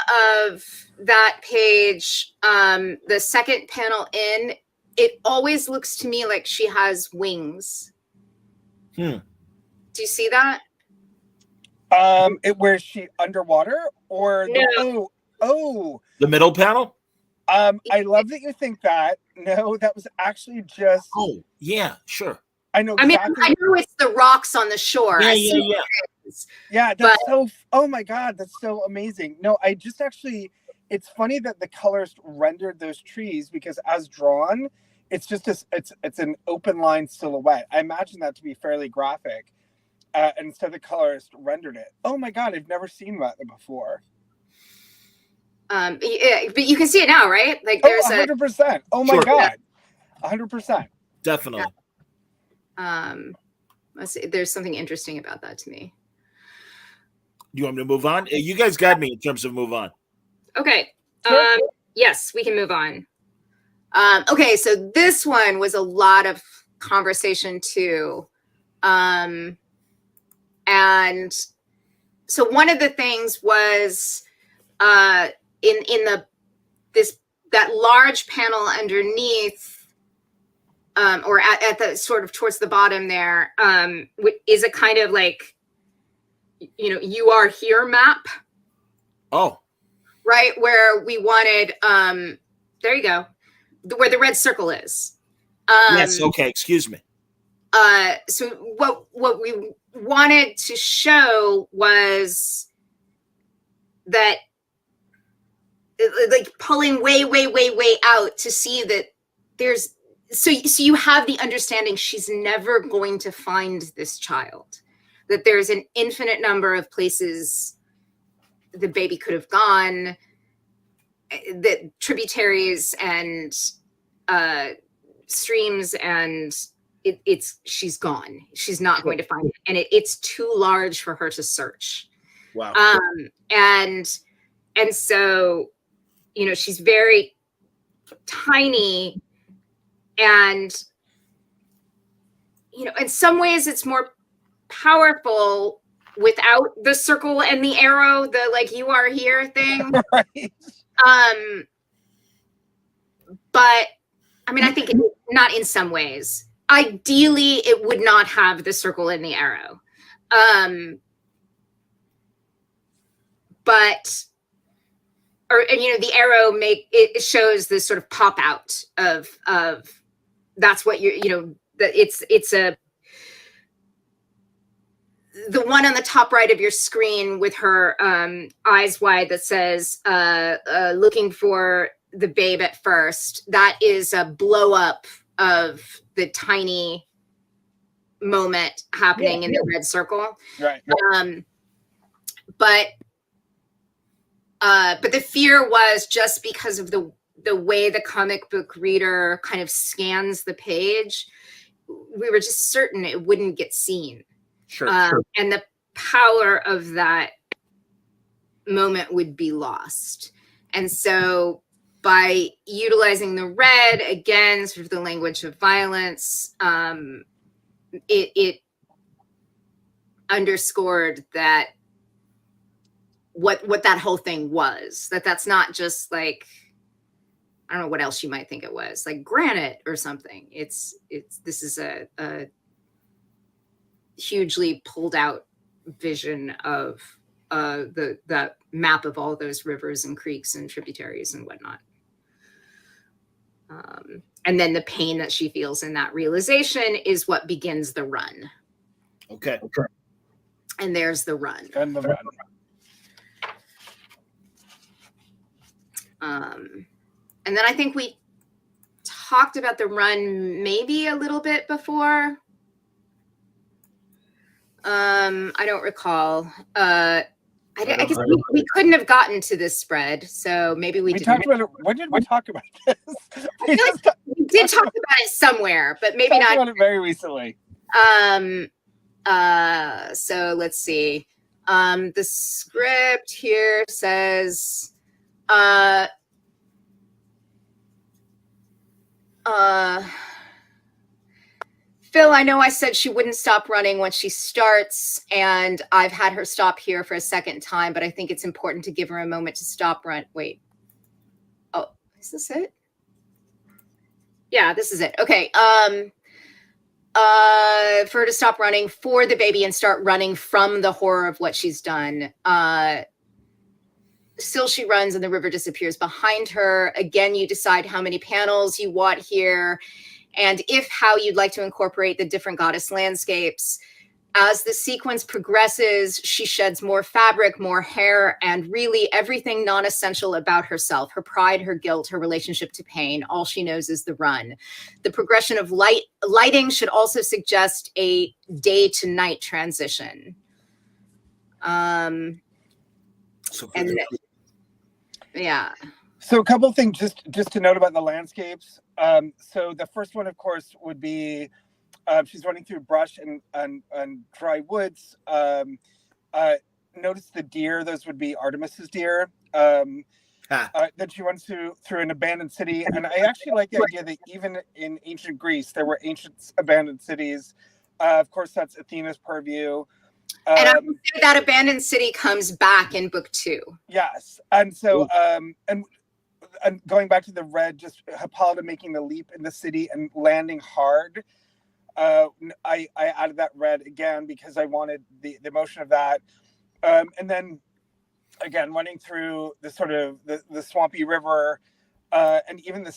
of that page, the second panel in, it always looks to me like she has wings. Do you see that? Where is she underwater or no. The middle panel? I love that you think that. No, that was actually just. Oh, yeah, sure. I know. Exactly. I mean, I know it's the rocks on the shore. Yeah. Yeah, that's so. Oh my God, that's so amazing. No, I just actually. It's funny that the colorist rendered those trees because, as drawn, it's just it's an open line silhouette. I imagine that to be fairly graphic, and instead the colorist rendered it. Oh my God, I've never seen that before. But you can see it now, right? Like there's 100%. Oh my God, 100%. Definitely. There's something interesting about that to me. You want me to move on? You guys got me in terms of move on. Okay. Sure. Yes, we can move on. Okay, so this one was a lot of conversation too. And so one of the things was in that large panel underneath, or at the sort of towards the bottom there, is a kind of like, you are here map. Oh. Right, where we wanted, there you go, where the red circle is. Yes, okay, excuse me. So what we wanted to show was that, like, pulling way out to see that there's, so you have the understanding she's never going to find this child, that there's an infinite number of places the baby could have gone, that tributaries and streams, and she's gone. She's not going to find it, and it's too large for her to search. Wow. And so, she's very tiny, and in some ways it's more powerful without the circle and the arrow, the like you are here thing. Right. But I mean, I think not in some ways. Ideally, it would not have the circle and the arrow. But the arrow it shows this sort of pop out of that's what that it's the one on the top right of your screen with her eyes wide that says looking for the babe at first. That is a blow up of the tiny moment happening in the red circle. Right. But the fear was just because of the way the comic book reader kind of scans the page, we were just certain it wouldn't get seen. Sure. And the power of that moment would be lost. And so by utilizing the red, again, sort of the language of violence, it underscored that what that whole thing was, that's not just like, I don't know what else you might think it was, like granite or something. This is a hugely pulled out vision of the map of all those rivers and creeks and tributaries and whatnot. And then the pain that she feels in that realization is what begins the run. Okay. And there's the run. And the run. And then I think we talked about the run maybe a little bit before. I don't recall. I guess we couldn't have gotten to this spread, so maybe we didn't. Talked about it. When did we talk about this? I feel like we did talk about it somewhere, but maybe not. About it very recently. So let's see. The script here says, Phil, I know I said she wouldn't stop running when she starts, and I've had her stop here for a second time, but I think it's important to give her a moment to stop run. Wait. Oh, is this it? Yeah, this is it. Okay. For her to stop running for the baby and start running from the horror of what she's done. Still she runs and the river disappears behind her. Again, you decide how many panels you want here, and how you'd like to incorporate the different goddess landscapes. As the sequence progresses, she sheds more fabric, more hair, and really everything non-essential about herself, her pride, her guilt, her relationship to pain. All she knows is the run. The progression of lighting should also suggest a day to night transition. Yeah. So a couple of things just to note about the landscapes. So the first one, of course, would be she's running through brush and dry woods. Notice the deer; those would be Artemis's deer. Then she runs through an abandoned city, and I actually like the idea that even in ancient Greece, there were ancient abandoned cities. Of course, that's Athena's purview. And I would say that abandoned city comes back in book 2. Yes, and so and going back to the red, just Hippolyta making the leap in the city and landing hard. I added that red again because I wanted the emotion of that. And then again, running through the sort of the swampy river, and even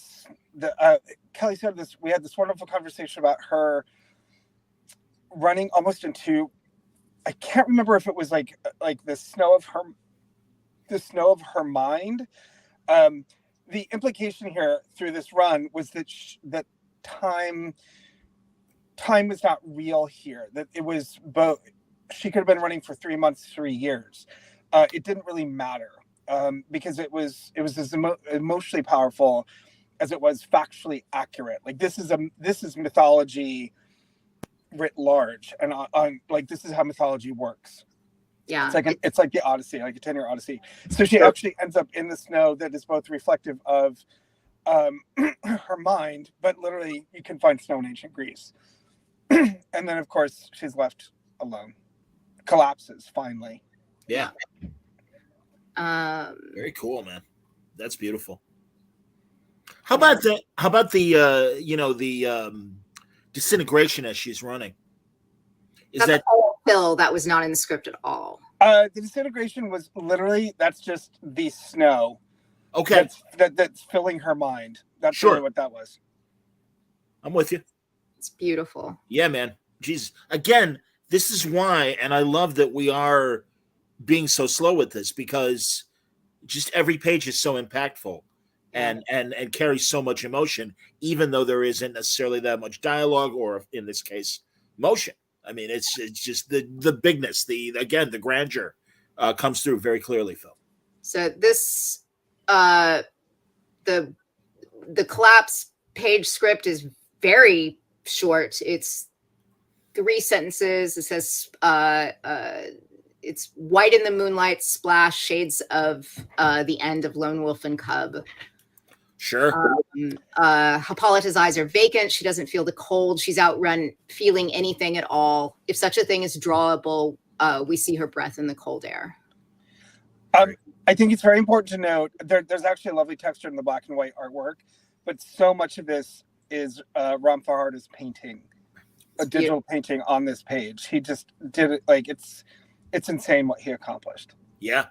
Kelly said this. We had this wonderful conversation about her running almost into. I can't remember if it was like the snow of her mind. The implication here through this run was that that time was not real here. That it was both. She could have been running for 3 months, 3 years. It didn't really matter because it was as emotionally powerful as it was factually accurate. Like this is mythology writ large, and on like this is how mythology works. Yeah, it's like the Odyssey, like a 10-year Odyssey. So she actually ends up in the snow that is both reflective of her mind, but literally you can find snow in ancient Greece. And then of course she's left alone, collapses finally. Yeah. Very cool, man. That's beautiful. How about the disintegration as she's running? Is that a hill that was not in the script at all? The disintegration was literally that's just the snow. Okay. That's filling her mind. That's really what that was. I'm with you. It's beautiful. Yeah, man. Jeez. Again, this is why, and I love that we are being so slow with this because just every page is so impactful and carries so much emotion, even though there isn't necessarily that much dialogue or, in this case, motion. I mean, it's just the bigness, the grandeur comes through very clearly, Phil. So this, the collapse page script is very short. It's 3 sentences. It says, it's white in the moonlight, splash, shades of the end of Lone Wolf and Cub. Sure. Hippolyta's eyes are vacant. She doesn't feel the cold. She's outrun feeling anything at all. If such a thing is drawable, we see her breath in the cold air. I think it's very important to note there's actually a lovely texture in the black and white artwork, but so much of this is Ram Farhad's painting, a digital painting on this page. He just did it like it's insane what he accomplished. Yeah.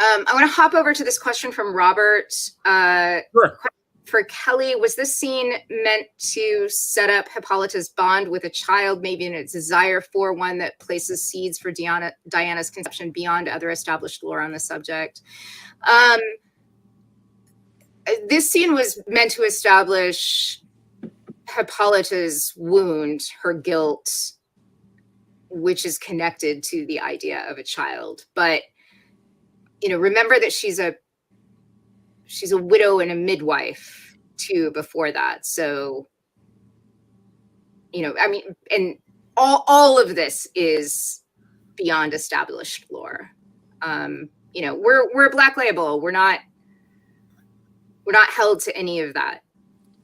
I want to hop over to this question from Robert. Sure. For Kelly, was this scene meant to set up Hippolyta's bond with a child, maybe in its desire for one that places seeds for Diana's conception beyond other established lore on the subject? This scene was meant to establish Hippolyta's wound, her guilt, which is connected to the idea of a child. But remember that she's a widow and a midwife too before that. So, I mean, and all of this is beyond established lore. We're a Black Label. We're not held to any of that.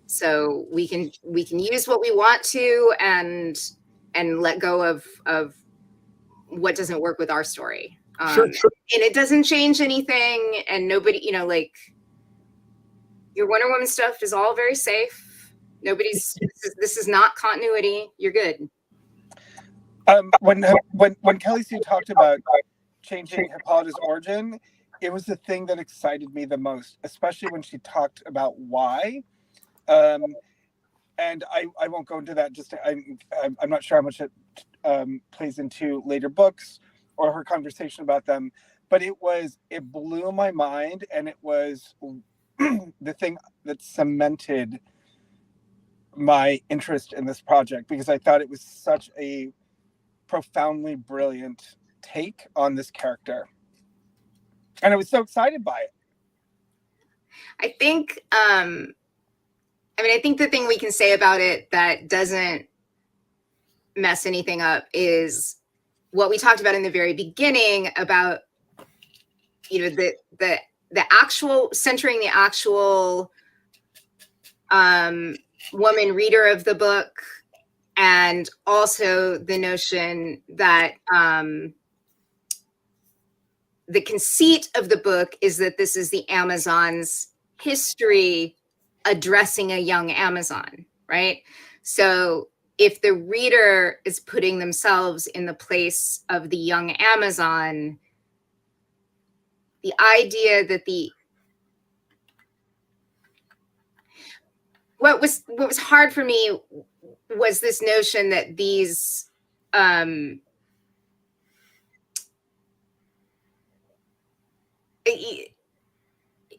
So we can use what we want to and let go of what doesn't work with our story. Sure. And it doesn't change anything, and nobody, your Wonder Woman stuff is all very safe. This is not continuity. You're good. When Kelly Sue talked about changing Hippolyta's origin, it was the thing that excited me the most, especially when she talked about why. And I won't go into that. I'm not sure how much it plays into later books or her conversation about them, but it blew my mind, and it was the thing that cemented my interest in this project, because I thought it was such a profoundly brilliant take on this character, and I was so excited by it. I think the thing we can say about it that doesn't mess anything up is what we talked about in the very beginning about, you know, the actual centering the actual woman reader of the book, and also the notion that the conceit of the book is that this is the Amazon's history addressing a young Amazon, right? So if the reader is putting themselves in the place of the young Amazon, the idea that what was hard for me was this notion that these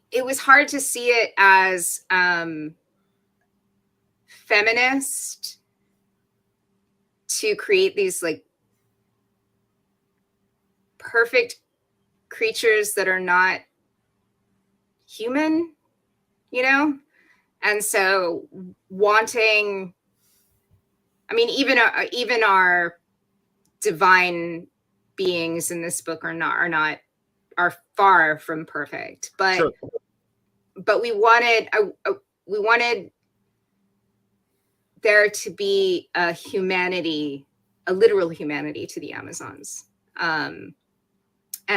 it was hard to see it as feminist to create these like perfect creatures that are not human, you know? And so wanting, I mean, even our divine beings in this book are far from perfect, but Sure. but we wanted there to be a humanity, a literal humanity to the Amazons. And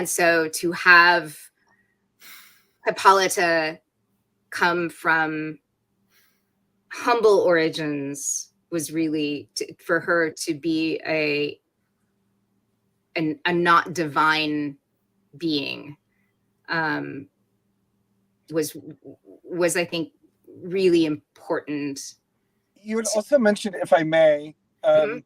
so to have Hippolyta come from humble origins was really for her to be a not divine being was I think really important. You had also mentioned, if I may, the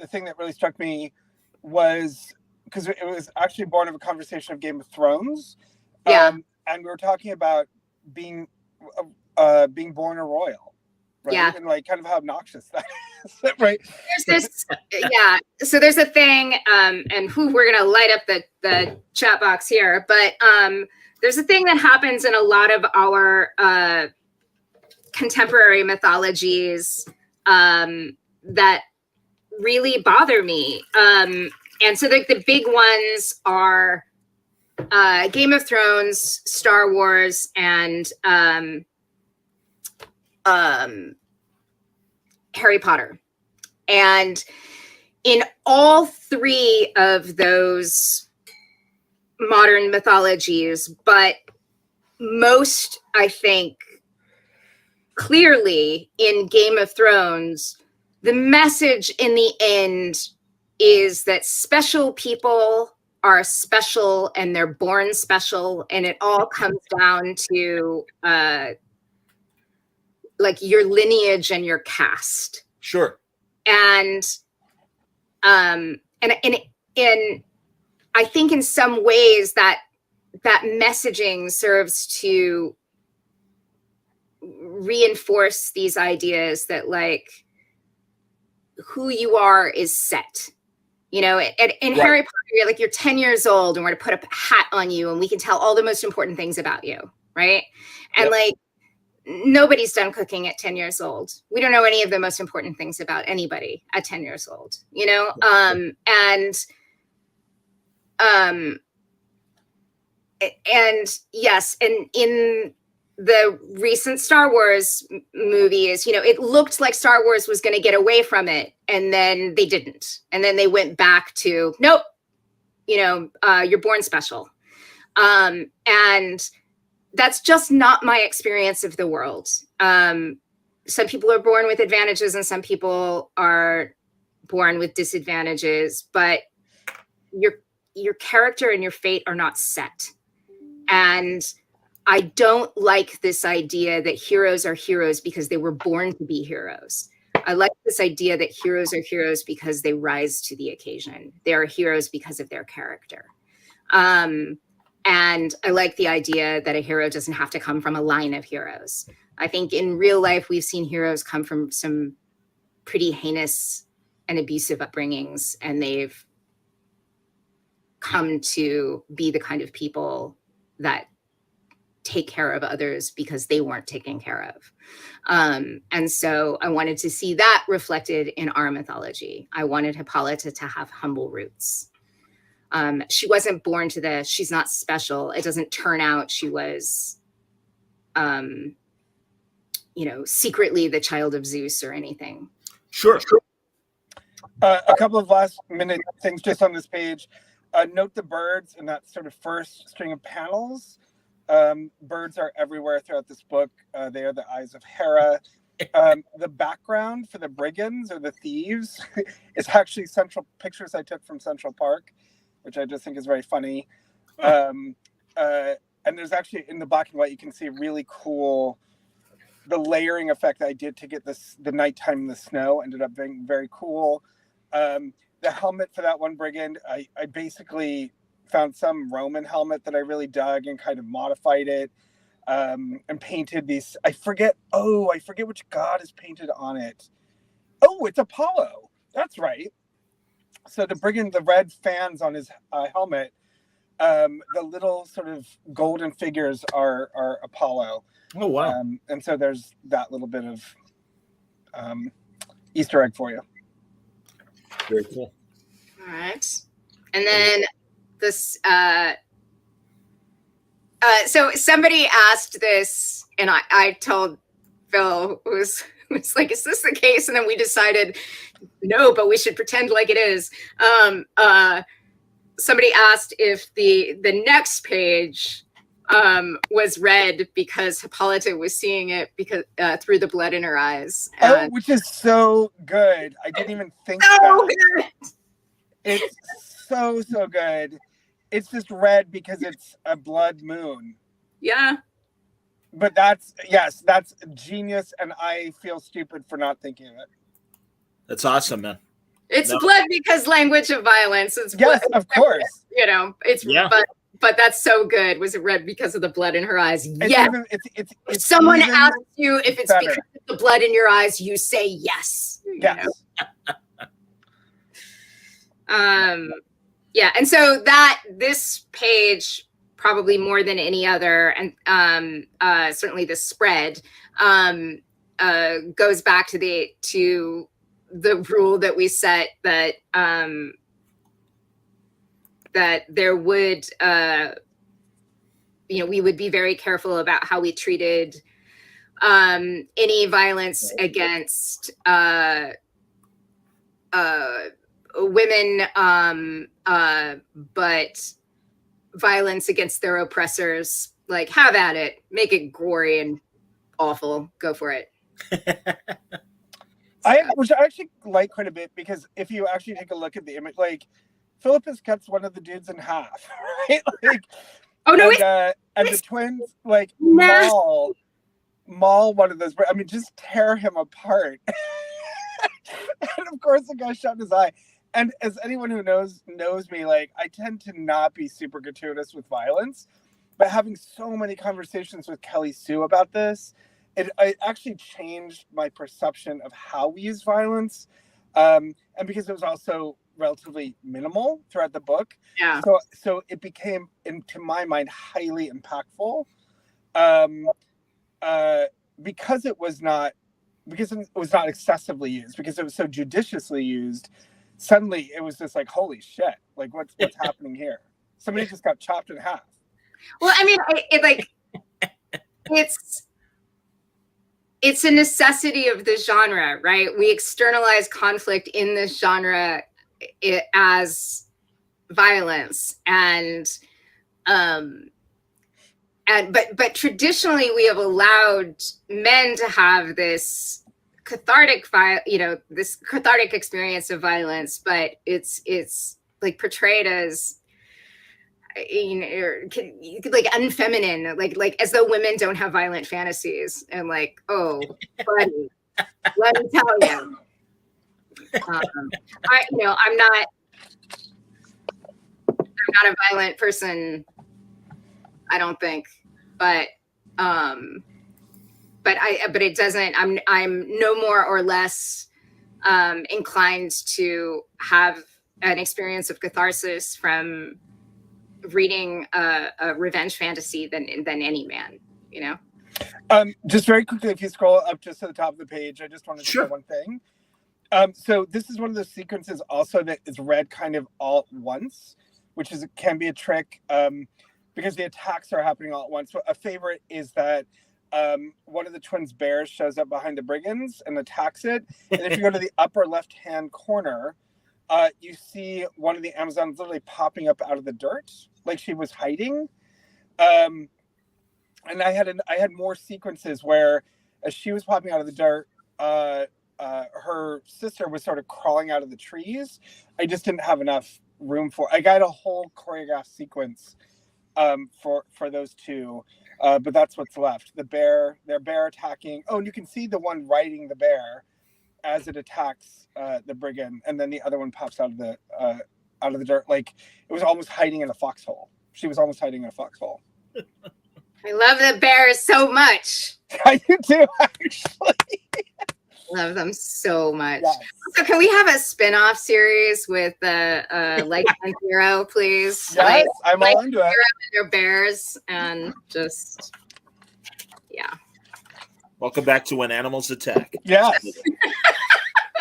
thing that really struck me was because it was actually born of a conversation of Game of Thrones. And we were talking about being born a royal, right? Yeah. And like kind of how obnoxious that is, right? There's this, so there's a thing, and we're gonna light up the chat box here, but there's a thing that happens in a lot of our contemporary mythologies that really bother me. And so the big ones are Game of Thrones, Star Wars, and Harry Potter. And in all three of those modern mythologies, but most, I think, clearly in Game of Thrones, the message in the end is that special people are special and they're born special, and it all comes down to like your lineage and your caste. Sure. And I think in some ways that messaging serves to reinforce these ideas that like who you are is set. You know, in right. Harry Potter, you're 10 years old and we're going to put a hat on you and we can tell all the most important things about you, right? And like nobody's done cooking at 10 years old. We don't know any of the most important things about anybody at 10 years old, you know? And yes, and in the recent Star Wars movies, you know, it looked like Star Wars was going to get away from it, and then they didn't. And then they went back to, nope, you know, you're born special. And that's just not my experience of the world. Some people are born with advantages and some people are born with disadvantages, but your character and your fate are not set. And I don't like this idea that heroes are heroes because they were born to be heroes. I like this idea that heroes are heroes because they rise to the occasion. They are heroes because of their character. And I like the idea that a hero doesn't have to come from a line of heroes. I think in real life, we've seen heroes come from some pretty heinous and abusive upbringings, and they've come to be the kind of people that take care of others because they weren't taken care of. And so I wanted to see that reflected in our mythology. I wanted Hippolyta to have humble roots. She wasn't born to this. She's not special. It doesn't turn out she was, secretly the child of Zeus or anything. Sure. A couple of last minute things just on this page. Note the birds in that sort of first string of panels. Birds are everywhere throughout this book. They are the eyes of Hera. The background for the brigands or the thieves is actually central pictures I took from Central Park, which I just think is very funny. And there's actually, in the black and white, you can see really cool, the layering effect I did to get the nighttime in the snow ended up being very cool. The helmet for that one brigand, I basically found some Roman helmet that I really dug and kind of modified it, and painted these. I forget which god is painted on it. Oh, it's Apollo. That's right. So the brigand, the red fans on his helmet, the little sort of golden figures are Apollo. Oh, wow. And so there's that little bit of Easter egg for you. Very cool. All right. And then this, so somebody asked this, and I told Phil, who was like, is this the case? And then we decided, no, but we should pretend like it is. Somebody asked if the next page was red because Hippolyta was seeing it because through the blood in her eyes. And which is so good. I didn't even think so that. Good. It's so good. It's just red because it's a blood moon. Yeah. But that's genius, and I feel stupid for not thinking of it. That's awesome, man. It's blood because language of violence. It's blood, of course. It's but that's so good. Was it red because of the blood in her eyes? Yeah. If someone asks you if it's better because of the blood in your eyes, you say yes. Yes. Yeah, and so this page, probably more than any other, and certainly the spread, goes back to the rule that we set that that there would we would be very careful about how we treated any violence against women, but violence against their oppressors, like, have at it, make it gory and awful, go for it. Which I actually like quite a bit, because if you actually take a look at the image, like, Philippus cuts one of the dudes in half, right? Like, oh no, and the twins like maul one of those. I mean, just tear him apart. And of course, the guy shot in his eye. And as anyone who knows me, like, I tend to not be super gratuitous with violence, but having so many conversations with Kelly Sue about this, it actually changed my perception of how we use violence, and because it was also relatively minimal throughout the book. Yeah. So it became, into my mind, highly impactful, because it was not excessively used, because it was so judiciously used. Suddenly it was just like, holy shit, like, what's happening here? Somebody just got chopped in half. Well, I mean, it's a necessity of the genre, right? We externalize conflict in this genre as violence, but traditionally we have allowed men to have this cathartic this cathartic experience of violence, but it's like portrayed as like unfeminine, like as though women don't have violent fantasies, and like, oh buddy, let me tell you, I'm not a violent person, I don't think, but it doesn't. I'm no more or less inclined to have an experience of catharsis from reading a revenge fantasy than any man, you know? Just very quickly, if you scroll up just to the top of the page, I just wanted to say one thing. So this is one of those sequences also that is read kind of all at once, which can be a trick because the attacks are happening all at once. So a favorite is that one of the twins' bears shows up behind the brigands and attacks it. And if you go to the upper left-hand corner, you see one of the Amazons literally popping up out of the dirt, like she was hiding. And I had more sequences where, as she was popping out of the dirt, her sister was sort of crawling out of the trees. I just didn't have enough room for. I got a whole choreographed sequence for those two, but that's what's left. Their bear attacking. Oh, and you can see the one riding the bear as it attacks the brigand, and then the other one pops out of the dirt, like it was almost hiding in a foxhole. She was almost hiding in a foxhole. I love the bears so much. I do too, actually. Love them so much. Yes. So can we have a spin-off series with like Hero, please? Yes, I'm all into it. Their bears and just Welcome back to When Animals Attack. Yes.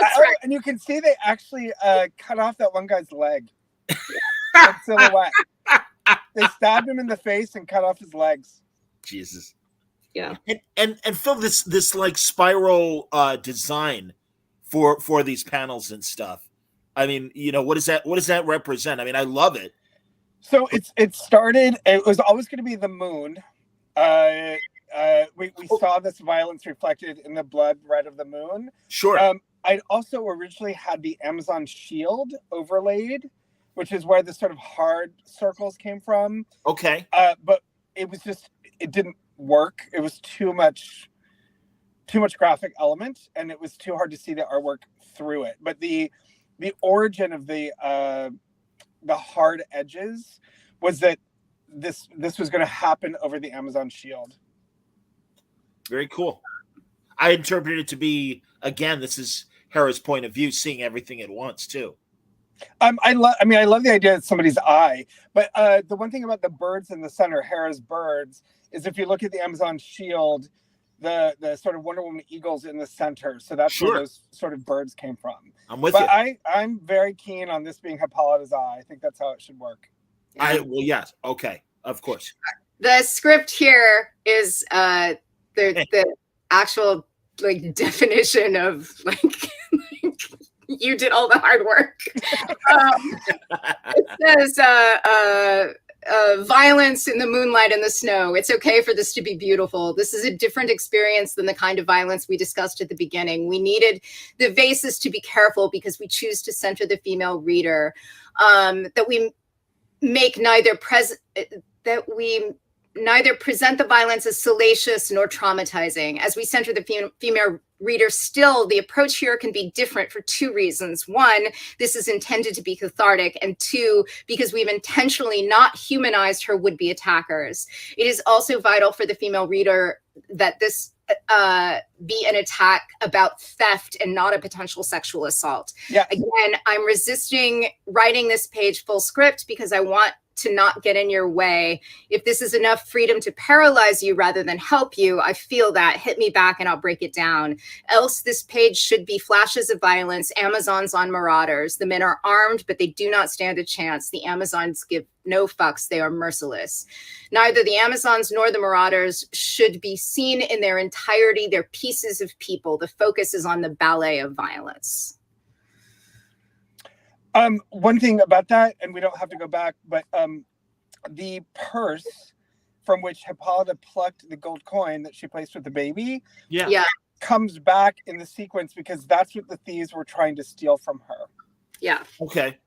Right. And you can see they actually cut off that one guy's leg. That silhouette. They stabbed him in the face and cut off his legs. Jesus. Yeah. And Phil, this like spiral design for these panels and stuff. I mean, what does that represent? I mean, I love it. So it was always going to be the moon. We saw this violence reflected in the blood red of the moon. Sure. I also originally had the Amazon shield overlaid, which is where the sort of hard circles came from. Okay. But it didn't work. It was too much graphic element, and it was too hard to see the artwork through it. But the origin of the hard edges was that this was going to happen over the Amazon shield. Very cool. I interpreted it to be, again, this is Hera's point of view, seeing everything at once too. I love the idea of somebody's eye, but the one thing about the birds in the center, Hera's birds, is if you look at the Amazon shield, the sort of Wonder Woman eagles in the center. So that's where those sort of birds came from. I'm with you. I'm very keen on this being Hippolyta's eye. I think that's how it should work. Yes. Okay. Of course. The script here is the actual like definition of like you did all the hard work. It says violence in the moonlight and the snow. It's okay for this to be beautiful. This is a different experience than the kind of violence we discussed at the beginning. We needed the vases to be careful because we choose to center the female reader. That we neither present the violence as salacious nor traumatizing. As we center the female reader still, the approach here can be different for two reasons. One, this is intended to be cathartic, and two, because we've intentionally not humanized her would-be attackers. It is also vital for the female reader that this be an attack about theft and not a potential sexual assault. Yeah. Again, I'm resisting writing this page full script because I want to not get in your way. If this is enough freedom to paralyze you rather than help you, I feel that. Hit me back and I'll break it down. Else, this page should be flashes of violence, Amazons on marauders. The men are armed, but they do not stand a chance. The Amazons give no fucks. They are merciless. Neither the Amazons nor the marauders should be seen in their entirety. They're pieces of people. The focus is on the ballet of violence. One thing about that, and we don't have to go back, but the purse from which Hippolyta plucked the gold coin that she placed with the baby comes back in the sequence because that's what the thieves were trying to steal from her. Yeah. Okay.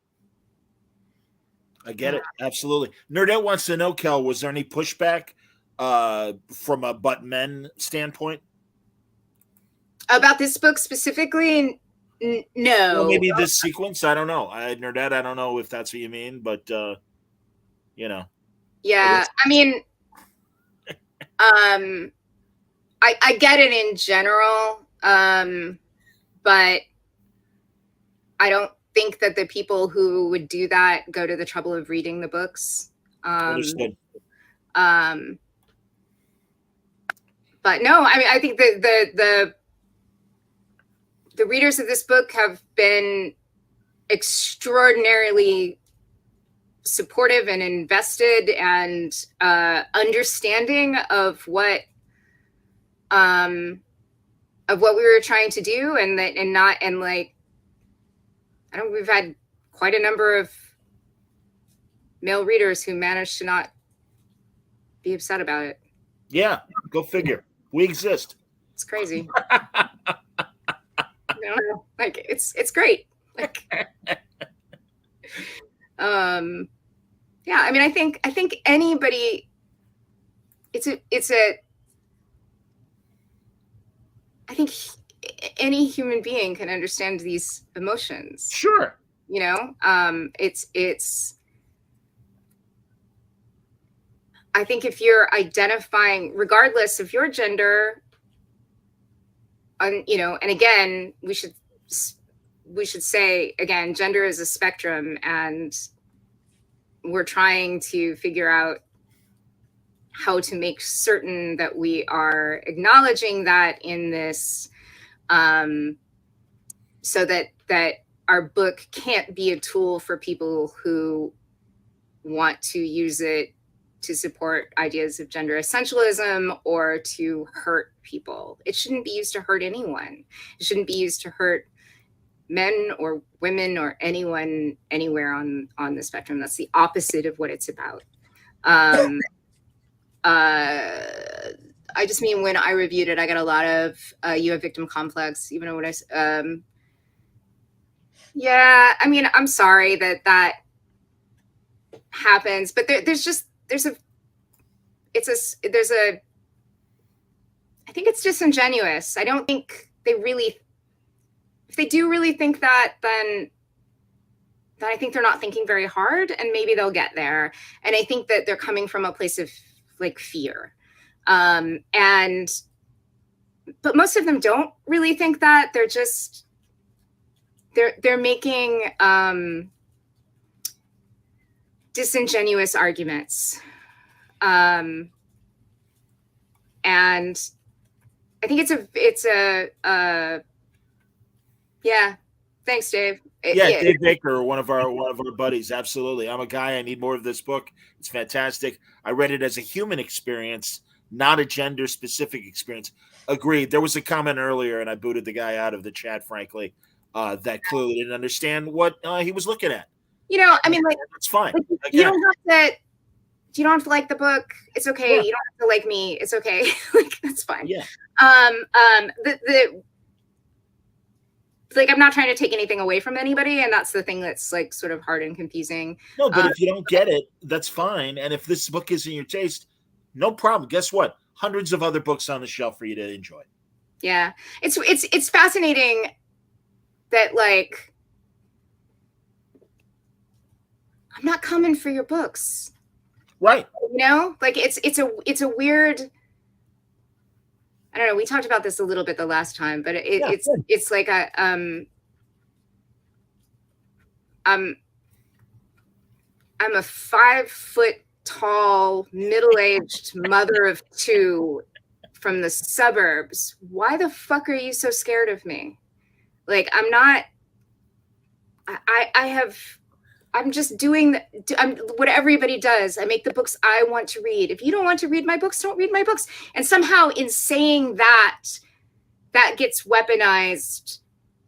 I get it. Absolutely. Nerdette wants to know, Kel, was there any pushback from a but men standpoint? About this book specifically? No. Well, maybe this sequence. I don't know. Nerdette, I don't know if that's what you mean, but Yeah, I mean, I get it in general, but I don't think that the people who would do that go to the trouble of reading the books. Understood. But no, I mean, I think the readers of this book have been extraordinarily supportive and invested and understanding of what we were trying to do, and like, I don't, we've had quite a number of male readers who managed to not be upset about it. Yeah, go figure. We exist. It's crazy. Like it's great. Like, yeah. I mean, I think anybody. I think any human being can understand these emotions. Sure. You know, it's. I think if you're identifying, regardless of your gender, you know, and again, we should say again, gender is a spectrum, and we're trying to figure out how to make certain that we are acknowledging that in this, so that our book can't be a tool for people who want to use it to support ideas of gender essentialism or to hurt people. It shouldn't be used to hurt anyone. It shouldn't be used to hurt men or women or anyone anywhere on the spectrum. That's the opposite of what it's about. I just mean, when I reviewed it, I got a lot of you have victim complex, even though what yeah, I mean, I'm sorry that happens, but I think it's disingenuous. I don't think they really, if they do really think that, then I think they're not thinking very hard, and maybe they'll get there. And I think that they're coming from a place of like fear. But most of them don't really think that. They're just, they're making disingenuous arguments. And I think it's a yeah. Thanks, Dave. Yeah, Dave Baker, one of our buddies. Absolutely. I'm a guy. I need more of this book. It's fantastic. I read it as a human experience, not a gender specific experience. Agreed. There was a comment earlier, and I booted the guy out of the chat, frankly, that clearly didn't understand what he was looking at. You know, I mean, like, it's fine. Like, you don't have to like the book. It's okay. Yeah. You don't have to like me. It's okay. Like, that's fine. Yeah. Like, I'm not trying to take anything away from anybody, and that's the thing that's like sort of hard and confusing. No, but if you don't get it, that's fine. And if this book isn't your taste, no problem. Guess what? Hundreds of other books on the shelf for you to enjoy. Yeah, it's fascinating that, like, I'm not coming for your books, right? You know, like it's a weird. I don't know. We talked about this a little bit the last time, but it's like I'm a 5 foot tall, middle-aged mother of 2 from the suburbs. Why the fuck are you so scared of me? Like, I'm not. I'm just doing what everybody does. I make the books I want to read. If you don't want to read my books, don't read my books. And somehow in saying that gets weaponized,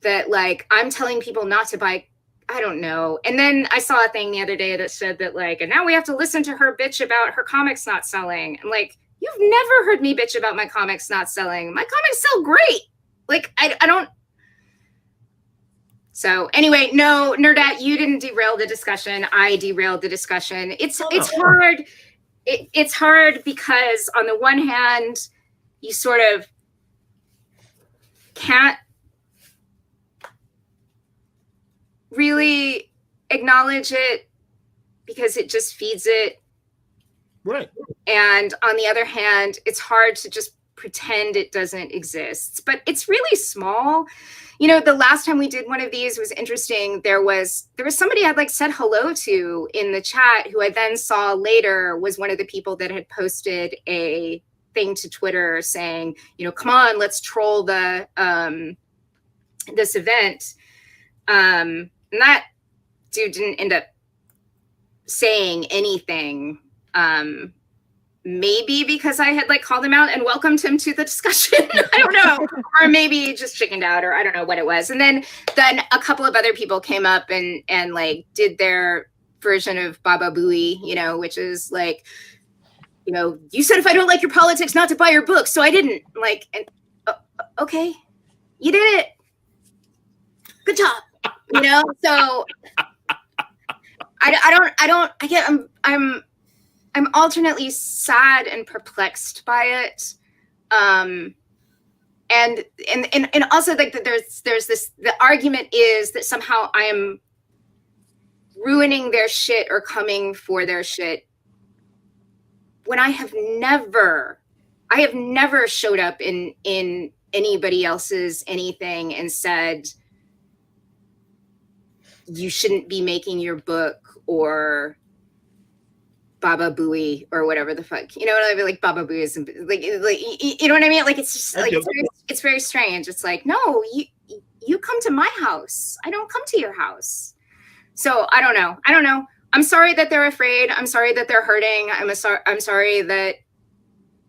that like I'm telling people not to buy, I don't know. And then I saw a thing the other day that said that like, and now we have to listen to her bitch about her comics not selling. I'm like, you've never heard me bitch about my comics not selling. My comics sell great. Like, I don't. So anyway, no, Nerdette, you didn't derail the discussion. I derailed the discussion. It's hard. It's hard because on the one hand, you sort of can't really acknowledge it because it just feeds it. Right. And on the other hand, it's hard to just pretend it doesn't exist, but it's really small. You know, the last time we did one of these was interesting. There was somebody I'd like said hello to in the chat who I then saw later was one of the people that had posted a thing to Twitter saying, you know, come on, let's troll the this event. And that dude didn't end up saying anything. Maybe because I had like called him out and welcomed him to the discussion. I don't know. Or maybe just chickened out, or I don't know what it was. And then a couple of other people came up and like did their version of Baba Booey, you know, which is like, you know, you said if I don't like your politics not to buy your book, so I didn't. Like, and, okay, you did it. Good job. You know, so I'm alternately sad and perplexed by it. And also like there's this, the argument is that somehow I am ruining their shit or coming for their shit when I have never showed up in anybody else's anything and said, you shouldn't be making your book or Baba Booey or whatever the fuck, you know what I mean? Like Baba Booey is like, you know what I mean? Like, it's just like, it's very strange. It's like, no, you come to my house. I don't come to your house. So I don't know. I'm sorry that they're afraid. I'm sorry that they're hurting. I'm sorry that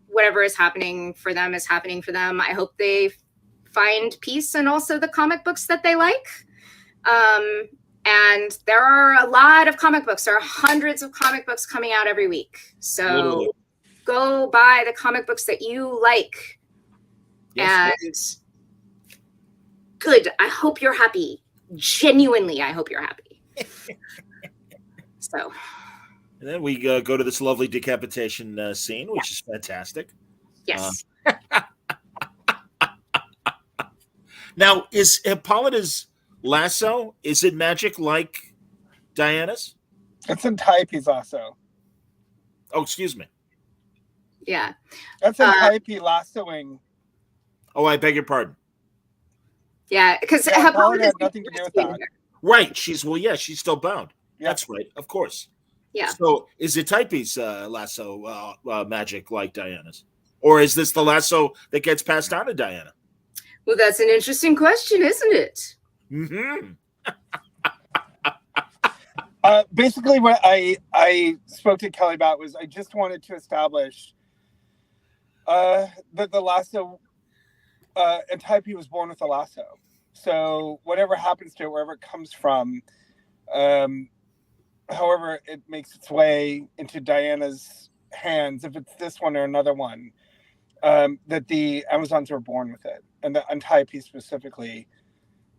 whatever is happening for them is happening for them. I hope they find peace and also the comic books that they like. And there are a lot of comic books. There are hundreds of comic books coming out every week. So literally, go buy the comic books that you like. Yes, and good. I hope you're happy. Genuinely, I hope you're happy. So. And then we go to this lovely decapitation scene, which is fantastic. Yes. Now, is Hippolyta's lasso, is it magic like Diana's? It's Antiope's lasso. Oh, excuse me. Yeah. That's Antiope lassoing. Oh, I beg your pardon. Yeah, because Hippolyta had nothing to do with that. Right. She's still bound. Yeah. That's right. Of course. Yeah. So is Antiope's lasso magic like Diana's? Or is this the lasso that gets passed on to Diana? Well, that's an interesting question, isn't it? Mm-hmm. Basically, what I spoke to Kelly about was I just wanted to establish that the lasso, Antiope was born with a lasso. So whatever happens to it, wherever it comes from, however it makes its way into Diana's hands, if it's this one or another one, that the Amazons were born with it, and that Antiope specifically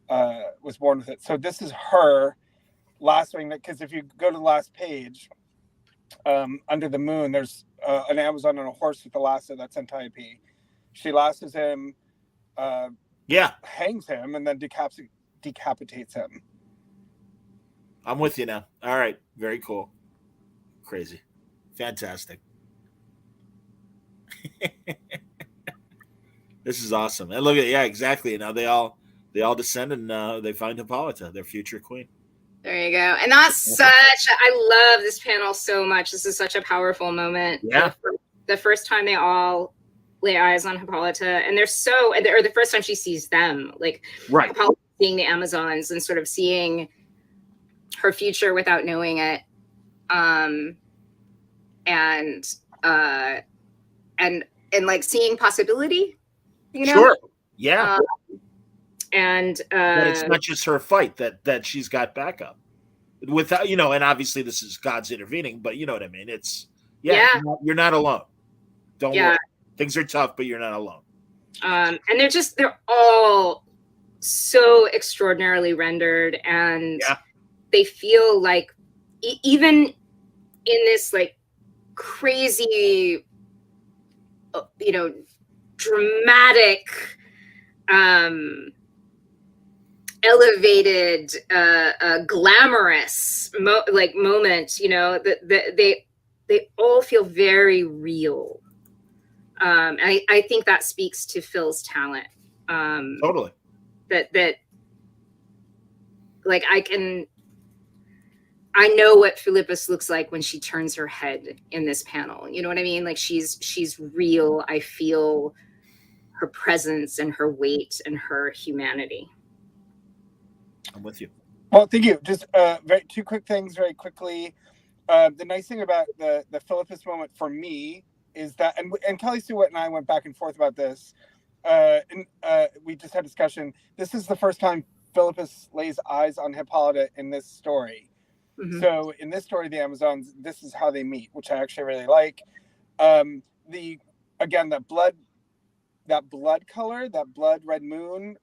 was born with it. So this is her lassoing that, because if you go to the last page, under the moon, there's an Amazon on a horse with a lasso. That's Antiope. She lassos him, hangs him, and then decapitates him. I'm with you now. All right. Very cool. Crazy. Fantastic. This is awesome. And look at, yeah, exactly. Now they all descend and they find Hippolyta, their future queen. There you go. And that's I love this panel so much. This is such a powerful moment. Yeah. The first time they all lay eyes on Hippolyta, and or the first time she sees them, like right. Hippolyta seeing the Amazons and sort of seeing her future without knowing it. And like seeing possibility, you know? Sure. Yeah. But it's not just her fight that she's got backup without, you know, and obviously this is God's intervening, but you know what I mean? It's you're not alone. Don't worry. Things are tough, but you're not alone. And they're all so extraordinarily rendered, and they feel like even in this like crazy, you know, dramatic, elevated, glamorous moment, you know, they all feel very real. I think that speaks to Phil's talent. Totally. That like I know what Philippus looks like when she turns her head in this panel. You know what I mean? Like she's real. I feel her presence and her weight and her humanity. I'm with you. Well, thank you. Just two quick things very quickly. The nice thing about the Philippus moment for me is that, and Kelly Stewart and I went back and forth about this. We just had discussion. This is the first time Philippus lays eyes on Hippolyta in this story. Mm-hmm. So in this story, the Amazons, this is how they meet, which I actually really like. That blood color, that blood red moon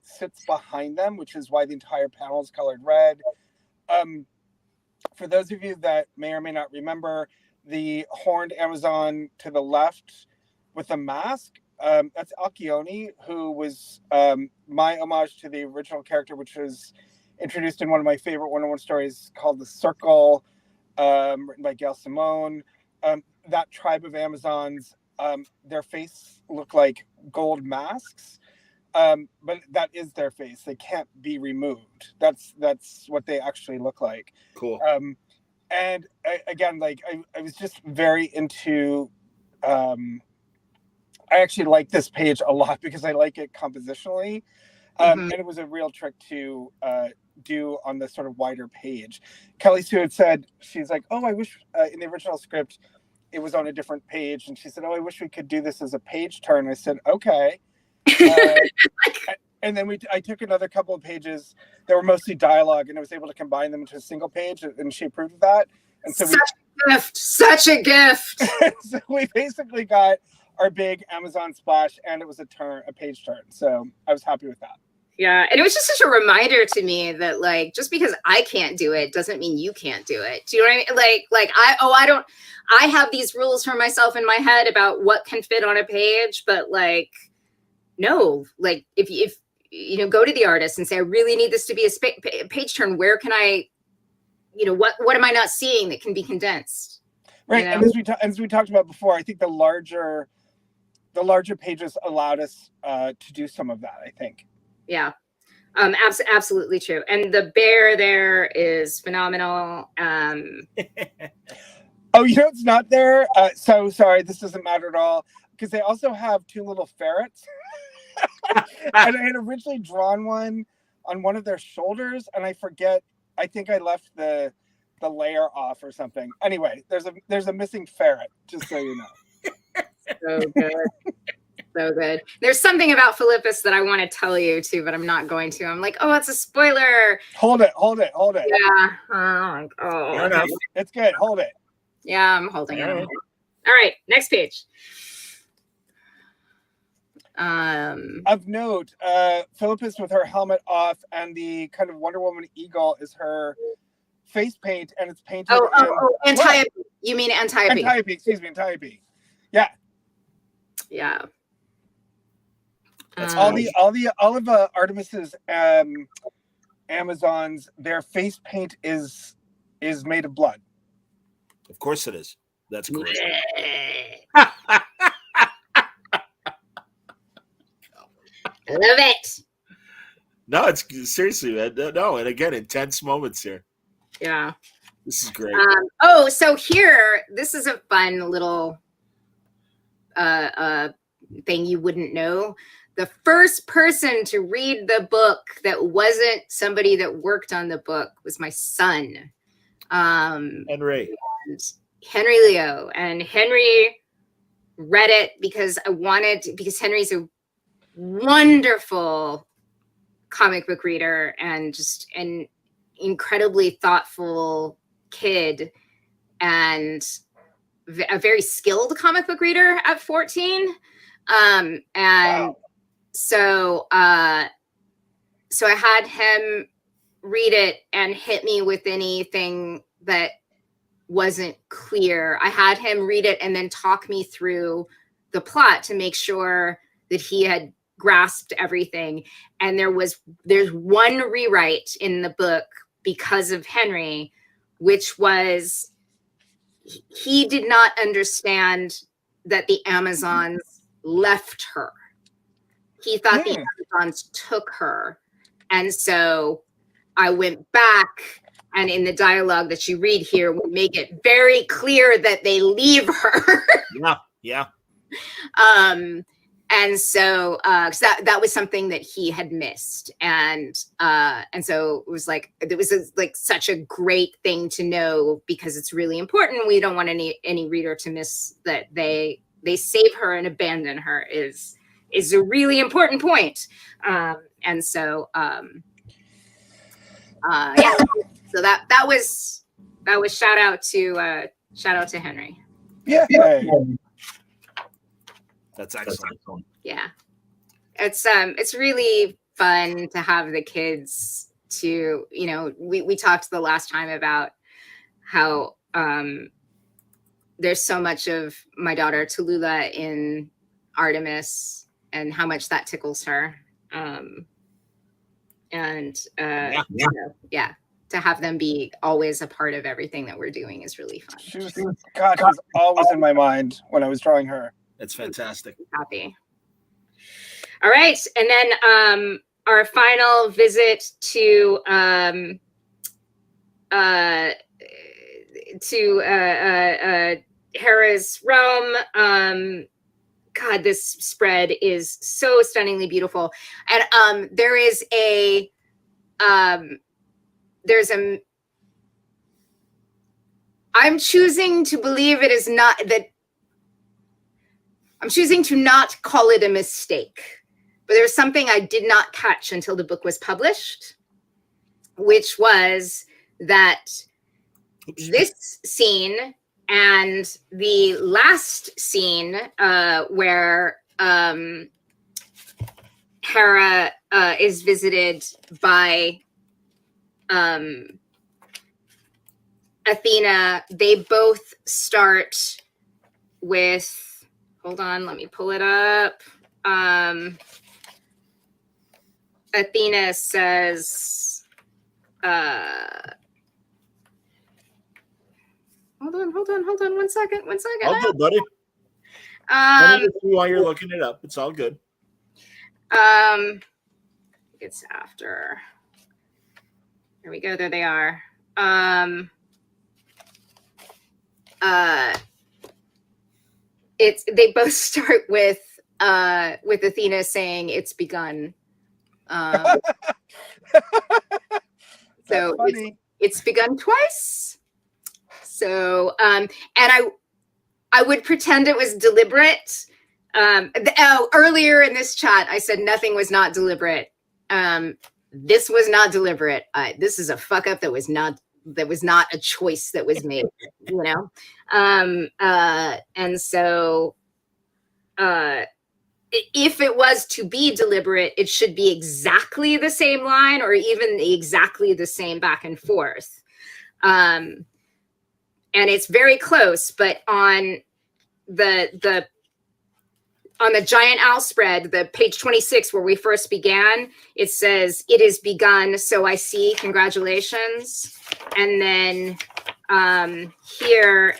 sits behind them, which is why the entire panel is colored red. For those of you that may or may not remember, the horned Amazon to the left with the mask, that's Alcyone, who was my homage to the original character, which was introduced in one of my favorite Wonder Woman stories called The Circle, written by Gail Simone. That tribe of Amazons, their face look like gold masks, but that is their face. They can't be removed. That's what they actually look like. Cool. And again, like I was just very into. I actually like this page a lot because I like it compositionally, and it was a real trick to do on the sort of wider page. Kelly Sue had said, she's like, oh, I wish in the original script it was on a different page, and she said, oh, I wish we could do this as a page turn. I said, okay. And then I took another couple of pages that were mostly dialogue, and I was able to combine them into a single page, and she approved of that. And so such a gift. So we basically got our big Amazon splash, and it was a page turn. So I was happy with that. Yeah, and it was just such a reminder to me that, like, just because I can't do it doesn't mean you can't do it. Do you know what I mean? I have these rules for myself in my head about what can fit on a page, but like, no, like if you know, go to the artist and say, I really need this to be a page turn. Where can I, you know, what am I not seeing that can be condensed? Right, you know? And as we talked about before, I think the larger pages allowed us to do some of that, I think. Yeah, absolutely true. And the bear there is phenomenal. Oh, you know, it's not there. So sorry, this doesn't matter at all, because they also have two little ferrets. And I had originally drawn one on one of their shoulders, and I forget. I think I left the layer off or something. Anyway, there's a missing ferret, just so you know. So good. So good. There's something about Philippus that I want to tell you too, but I'm not going to. I'm like, oh, it's a spoiler. Hold it. Yeah. Oh. It's good. Hold it. Yeah, I'm holding it. All right, next page. Of note, Philippus with her helmet off and the kind of Wonder Woman eagle is her face paint, and it's painted. Antiope. You mean Antiope? Antiope. Excuse me, Antiope. Yeah. Yeah. All of Artemis's Amazons, their face paint is made of blood. Of course it is. That's great. I love it. No, it's seriously, man. No, and again, intense moments here. Yeah. This is great. So here, this is a fun little thing you wouldn't know. The first person to read the book that wasn't somebody that worked on the book was my son. Henry Leo. And Henry read it because Henry's a wonderful comic book reader and just an incredibly thoughtful kid and a very skilled comic book reader at 14. Wow. So I had him read it and hit me with anything that wasn't clear. I had him read it and then talk me through the plot to make sure that he had grasped everything. And there's one rewrite in the book because of Henry, which was he did not understand that the Amazons left her. He thought the Amazons took her. And so I went back, and in the dialogue that you read here, we make it very clear that they leave her. Yeah. And so that was something that he had missed, and so it was like such a great thing to know, because it's really important. We don't want any reader to miss that they save her and abandon her is a really important point. And so yeah, so that was shout out to Henry. Yeah. That's excellent. Yeah, it's really fun to have the kids to, we talked the last time about how there's so much of my daughter Tallulah in Artemis and how much that tickles her. To have them be always a part of everything that we're doing is really fun. She was always in my mind when I was drawing her. That's fantastic. Happy. All right, and then our final visit to Hera's realm. God, this spread is so stunningly beautiful, and there's a I'm choosing to believe it is not that. I'm choosing to not call it a mistake, but there's something I did not catch until the book was published, which was that this scene and the last scene where Hera is visited by Athena, they both start with, hold on, let me pull it up. Athena says, hold on, one second. All good, buddy. While you're looking it up, it's all good. It's after. There we go, there they are. They both start with Athena saying it's begun. So it's begun twice. So and I would pretend it was deliberate. Earlier in this chat, I said nothing was not deliberate. This was not deliberate. This is a fuck up that was not a choice that was made, and so if it was to be deliberate, it should be exactly the same line or even exactly the same back and forth. And it's very close, but on the giant owl spread, the page 26 where we first began, it says, "It is begun, so I see, congratulations." And then here,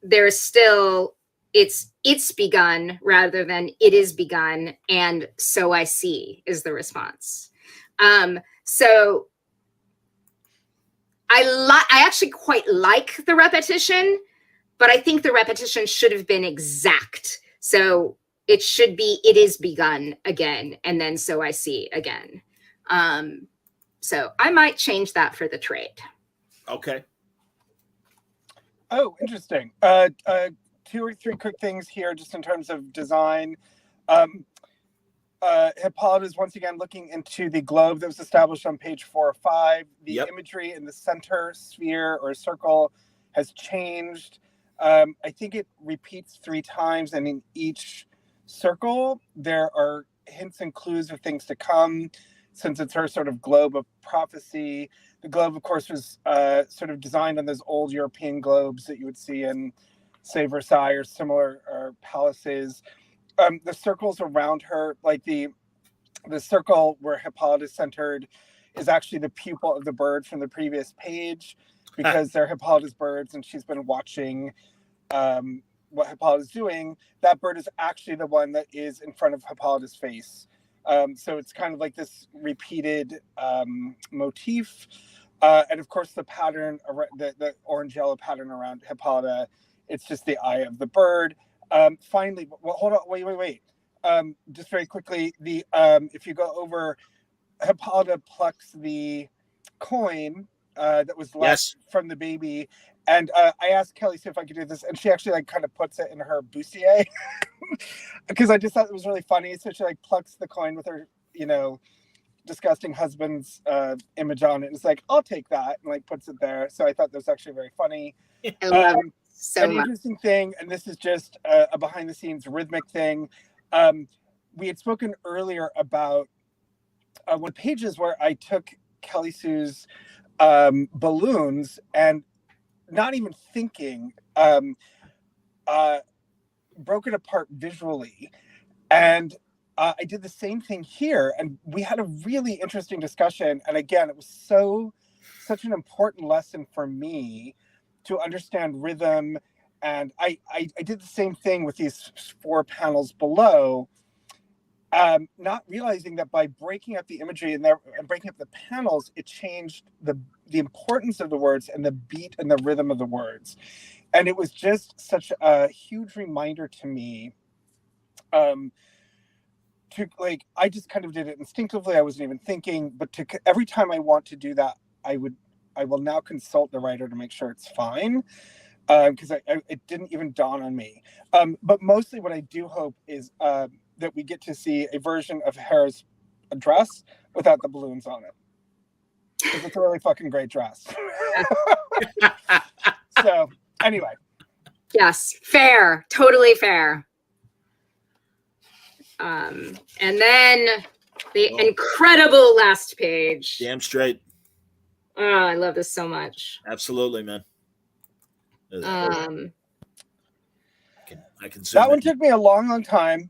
there's still, it's begun rather than it is begun, and so I see is the response. So I actually quite like the repetition, but I think the repetition should have been exact. So it should be, it is begun again, and then so I see again. So I might change that for the trade. Okay. Oh, interesting. 2 or 3 quick things here, just in terms of design. Hippolyta is once again looking into the globe that was established on page 4 or 5. The imagery in the center sphere or circle has changed. I think it repeats 3 times, and in each circle there are hints and clues of things to come, since it's her sort of globe of prophecy. The globe, of course, was sort of designed on those old European globes that you would see in, say, Versailles or similar palaces. The circles around her, like the circle where Hippolyta is centered, is actually the pupil of the bird from the previous page, because they're Hippolyta's birds, and she's been watching what Hippolyta's doing, that bird is actually the one that is in front of Hippolyta's face. So it's kind of like this repeated motif. And of course, the pattern, the orange-yellow pattern around Hippolyta, it's just the eye of the bird. Finally, well, hold on, wait. Just very quickly, if you go over, Hippolyta plucks the coin that was left from the baby. And I asked Kelly if I could do this, and she actually like kind of puts it in her bustier because I just thought it was really funny. So she like plucks the coin with her, disgusting husband's image on it. And it's like, I'll take that, and like puts it there. So I thought that was actually very funny. I love it so an much. Interesting thing, and this is just a behind the scenes rhythmic thing. We had spoken earlier about one pages where I took Kelly Sue's balloons and not even thinking, broke it apart visually. And I did the same thing here. And we had a really interesting discussion. And again, it was such an important lesson for me to understand rhythm. And I did the same thing with these 4 panels below, not realizing that by breaking up the imagery and breaking up the panels, it changed the importance of the words and the beat and the rhythm of the words. And it was just such a huge reminder to me, to like, I just kind of did it instinctively. I wasn't even thinking, but every time I want to do that, I will now consult the writer to make sure it's fine. Because it didn't even dawn on me. But mostly what I do hope is that we get to see a version of Hera's dress without the balloons on it. Because it's a really fucking great dress. So, anyway. Yes, fair. Totally fair. And then the incredible last page. Damn straight. Oh, I love this so much. Absolutely, man. I can that one took me a long time.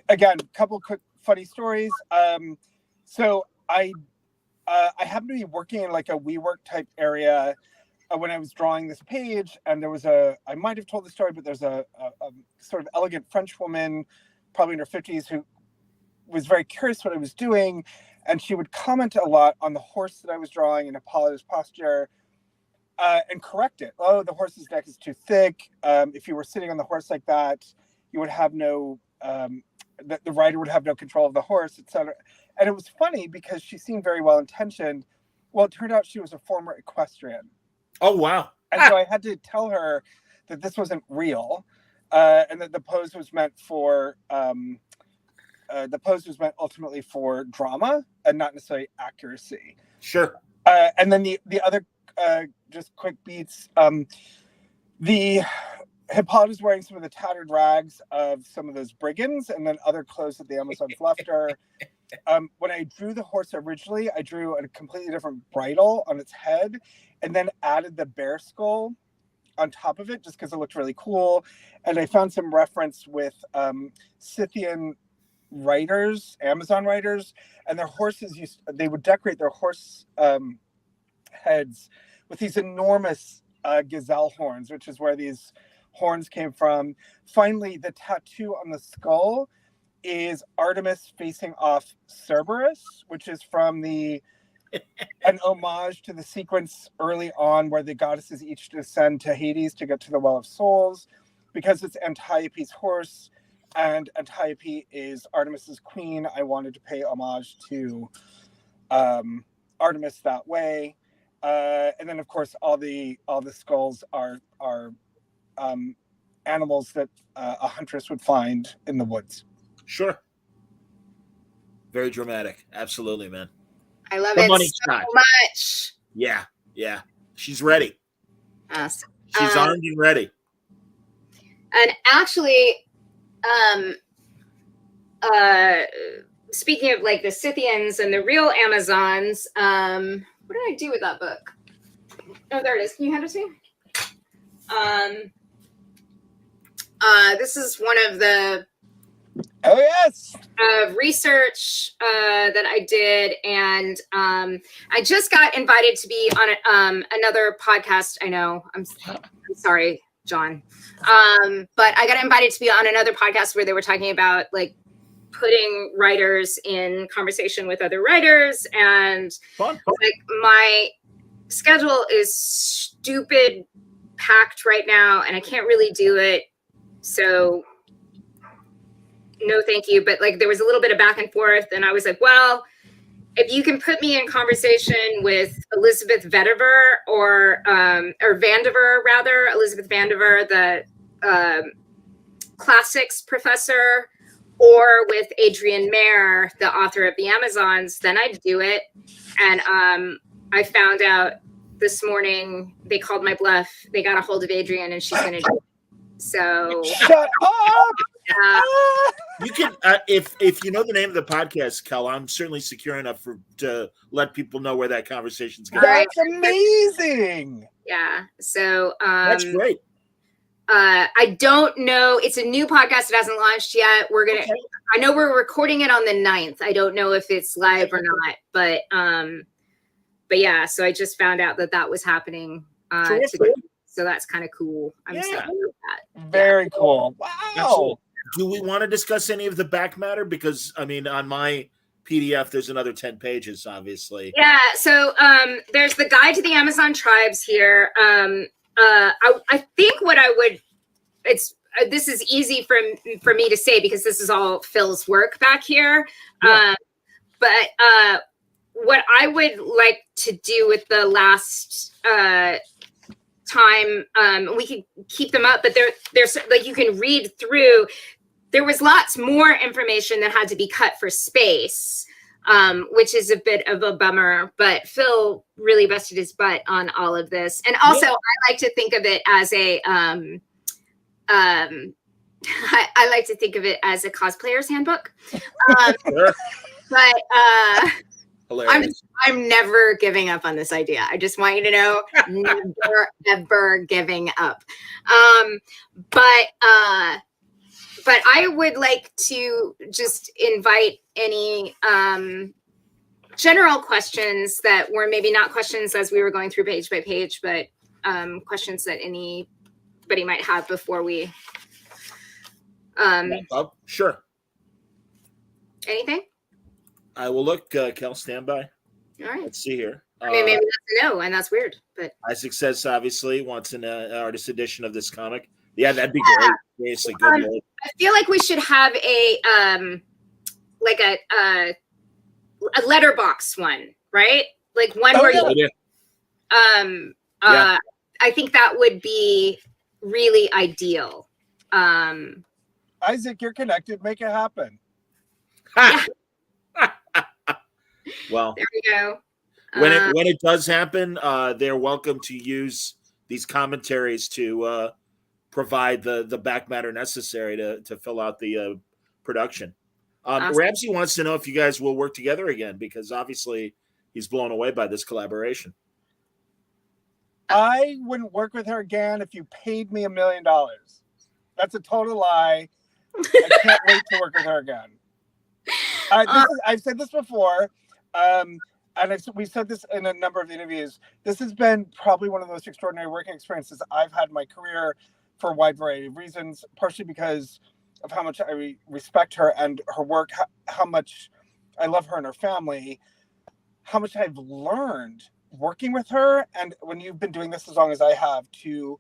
Again, a couple quick funny stories. So I happened to be working in like a WeWork type area when I was drawing this page, and there was I might have told the story, but there's a sort of elegant French woman, probably in her 50s, who was very curious what I was doing, and she would comment a lot on the horse that I was drawing and Hippolyta's posture. And correct it. Oh, the horse's neck is too thick. If you were sitting on the horse like that, you would have no, the rider would have no control of the horse, etc. And it was funny because she seemed very well intentioned. Well, it turned out she was a former equestrian. Oh, wow. And so I had to tell her that this wasn't real, and that the pose was meant ultimately for drama and not necessarily accuracy. Sure. And then the other. Just quick beats. The Hippolyta's wearing some of the tattered rags of some of those brigands, and then other clothes that the Amazons left her. When I drew the horse originally, I drew a completely different bridle on its head, and then added the bear skull on top of it, just because it looked really cool. And I found some reference with Scythian writers, Amazon writers, and their horses they would decorate their horse heads with these enormous gazelle horns, which is where these horns came from. Finally, the tattoo on the skull is Artemis facing off Cerberus, which is from an homage to the sequence early on where the goddesses each descend to Hades to get to the Well of Souls. Because it's Antiope's horse and Antiope is Artemis's queen, I wanted to pay homage to Artemis that way. And then, of course, all the skulls are animals that a huntress would find in the woods. Sure. Very dramatic. Absolutely, man. I love it so much. Yeah. She's ready. Yes. She's armed and ready. And actually, speaking of like the Scythians and the real Amazons, what did I do with that book? Oh, there it is. Can you hand it to me? This is one of the research that I did, and I just got invited to be on another podcast. I know. I'm sorry. John. But I got invited to be on another podcast where they were talking about like putting writers in conversation with other writers, and Fun. like my schedule is stupid packed right now and I can't really do it. So no, thank you. But like there was a little bit of back and forth and I was like, well, if you can put me in conversation with Elizabeth Vandiver or Vandiver rather, Elizabeth Vandiver, the classics professor, or with Adrienne Mayer, the author of The Amazons, then I'd do it. And I found out this morning they called my bluff. They got a hold of Adrienne and she's going to do it. So shut up. You can, if you know the name of the podcast, Kel, I'm certainly secure enough to let people know where that conversation's going. That's amazing. Yeah. So That's great. I don't know. It's a new podcast. It hasn't launched yet. We're gonna. Okay. I know we're recording it on the 9th. I don't know if it's live or not, but yeah. So I just found out that was happening today. So that's kind of cool. I'm excited about that. Very cool. Wow. Do we want to discuss any of the back matter? Because I mean, on my PDF, there's another 10 pages, obviously. Yeah. So there's the guide to the Amazon tribes here. I think what I would, this is easy for me to say because this is all Phil's work back here. Yeah. But what I would like to do with the last time, we could keep them up, but there's like you can read through. There was lots more information that had to be cut for space. Which is a bit of a bummer, but Phil really busted his butt on all of this. And also I like to think of it as I like to think of it as a cosplayer's handbook. Sure. But hilarious. I'm never giving up on this idea. I just want you to know, never, ever giving up. But I would like to just invite any general questions that were maybe not questions as we were going through page by page, but questions that anybody might have before we. Sure. Anything? I will look. Kel, stand by. All right. Let's see here. I mean, maybe that's a no, and that's weird. But Isaac says obviously wants an artist edition of this comic. Yeah, that'd be great. Seriously, good. I feel like we should have a like a letterbox one, right? Like one where you, I think that would be really ideal. Isaac, you're connected. Make it happen. Yeah. Well, there we go. When it does happen, they're welcome to use these commentaries to provide the back matter necessary to fill out the production. Awesome. Ramsey wants to know if you guys will work together again, because obviously he's blown away by this collaboration. I wouldn't work with her again if you paid me $1 million. That's a total lie. I can't wait to work with her again. I've said this before, and we've said this in a number of interviews. This has been probably one of the most extraordinary working experiences I've had in my career for a wide variety of reasons, partially because of how much I respect her and her work, how much I love her and her family, how much I've learned working with her. And when you've been doing this as long as I have, to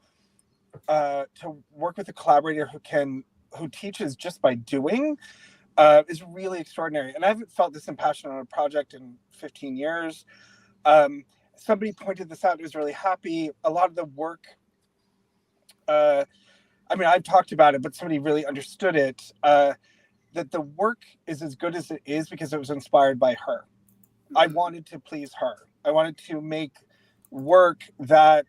work with a collaborator who teaches just by doing is really extraordinary. And I haven't felt this impassioned on a project in 15 years. Somebody pointed this out. I was really happy. A lot of the work, I mean, I've talked about it, but somebody really understood it, that the work is as good as it is because it was inspired by her. I wanted to please her. I wanted to make work that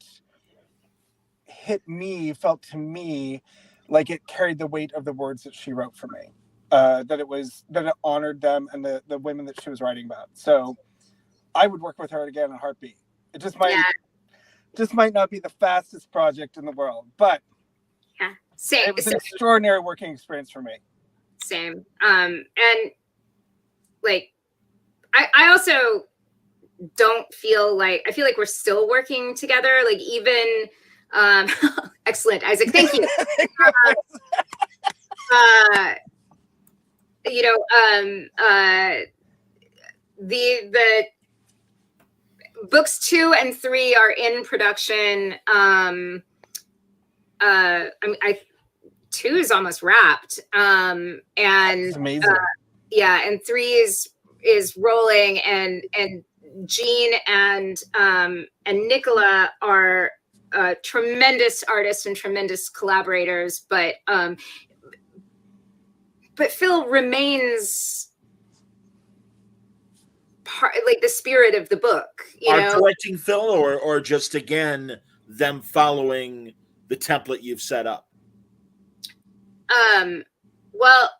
felt to me like it carried the weight of the words that she wrote for me, that it honored them and the women that she was writing about. So I would work with her again in a heartbeat. It just might not be the fastest project in the world, but same. It was an extraordinary working experience for me. Same. And like, I also don't feel like, I feel like we're still working together. Like even Excellent, Isaac. Thank you. The books 2 and 3 are in production. I mean, 2 is almost wrapped. And That's amazing. and 3 is rolling, and Jean and Nicola are tremendous artists and tremendous collaborators, but Phil remains part, like the spirit of the book, directing Phil, or just again them following the template you've set up. Well,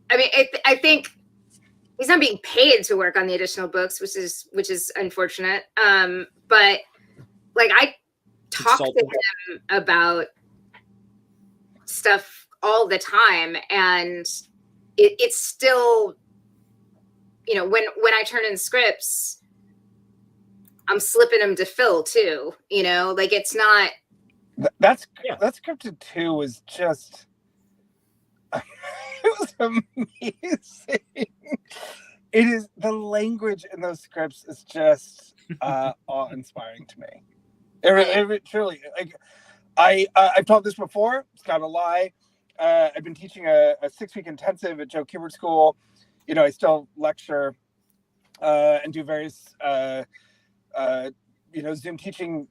I mean, I think he's not being paid to work on the additional books, which is unfortunate. But like, I talk to him about stuff all the time, and it's still, when I turn in scripts, I'm slipping them to Phil too. Like, it's not. That scripted 2 was just. It was amazing. It is, the language in those scripts is just awe-inspiring to me. It truly, like, I've told this before. It's not a lie. I've been teaching a 6-week intensive at Joe Kubert School. I still lecture and do various Zoom teaching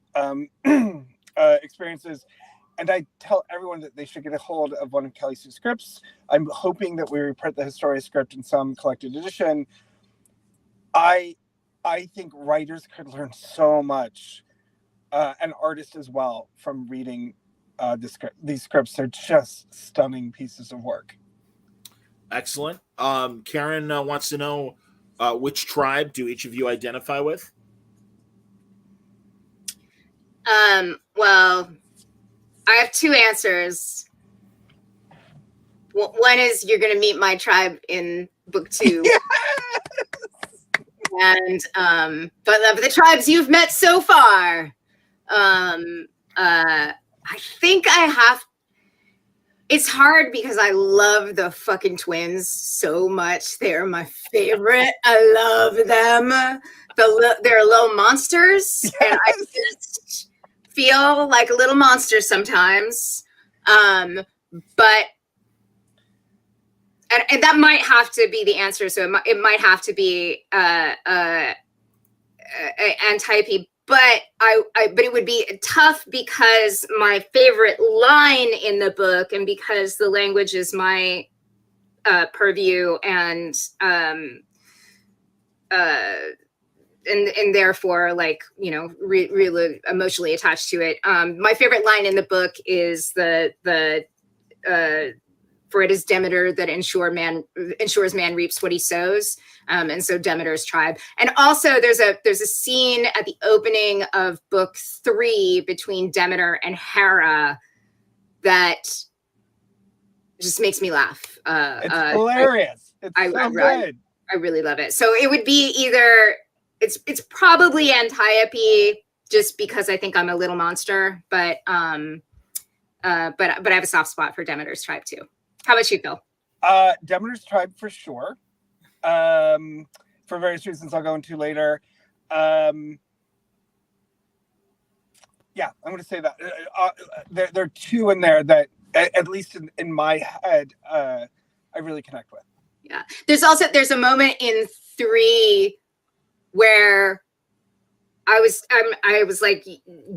experiences. And I tell everyone that they should get a hold of one of Kelly's 2 scripts. I'm hoping that we reprint the Historia script in some collected edition. I think writers could learn so much, and artists as well, from reading these scripts. They're just stunning pieces of work. Excellent. Karen wants to know, which tribe do each of you identify with? Well, I have 2 answers. One is, you're going to meet my tribe in book 2. Yes! And but of the tribes you've met so far, I think I have. It's hard because I love the fucking twins so much. They're my favorite. I love them. They're little monsters, yes. And I just feel like a little monster sometimes. But and that might have to be the answer. So it might have to be Antiope. But but it would be tough because my favorite line in the book, and because the language is my purview, and therefore, like, really emotionally attached to it. My favorite line in the book is the for it is Demeter that ensures man reaps what he sows. And so Demeter's tribe. And also there's a scene at the opening of book 3 between Demeter and Hera that just makes me laugh. It's hilarious. Good. I really love it. So it would be either, it's probably Antiope, just because I think I'm a little monster, but I have a soft spot for Demeter's tribe too. How about you, Phil? Demeter's tribe for sure. For various reasons I'll go into later. I'm going to say that there are 2 in there that, at least in my head, I really connect with. Yeah. There's a moment in 3 where I was like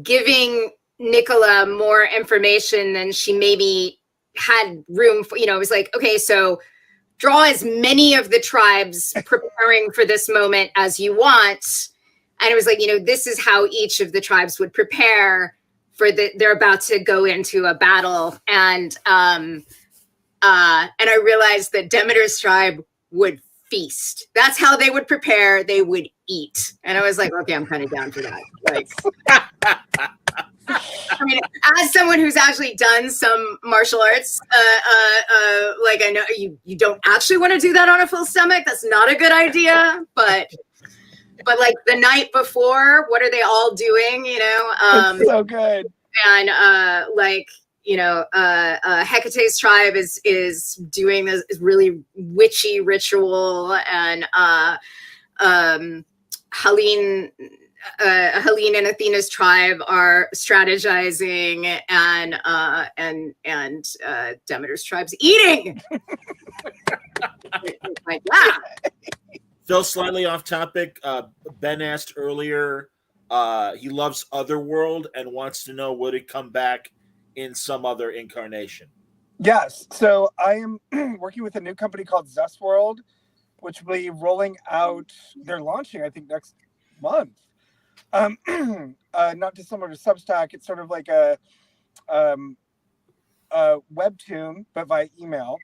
giving Nicola more information than she maybe had room for. It was like, okay, so draw as many of the tribes preparing for this moment as you want. And it was like, this is how each of the tribes would prepare for they're about to go into a battle. And I realized that Demeter's tribe would feast. That's how they would prepare. They would eat. And I was like, okay, I'm kind of down for that. Like, I mean, as someone who's actually done some martial arts, like, I know you don't actually want to do that on a full stomach. That's not a good idea. But like the night before, what are they all doing? It's so good. like, you know, Hecate's tribe is doing this really witchy ritual, and Helene and Athena's tribe are strategizing, and Demeter's tribe's eating. Like, yeah. Phil, slightly off topic. Ben asked earlier. He loves Otherworld and wants to know, would it come back in some other incarnation? Yes. So I am working with a new company called Zestworld, which will be rolling out. They're launching, I think, next month. Not dissimilar to Substack. It's sort of like a webtoon, but via email.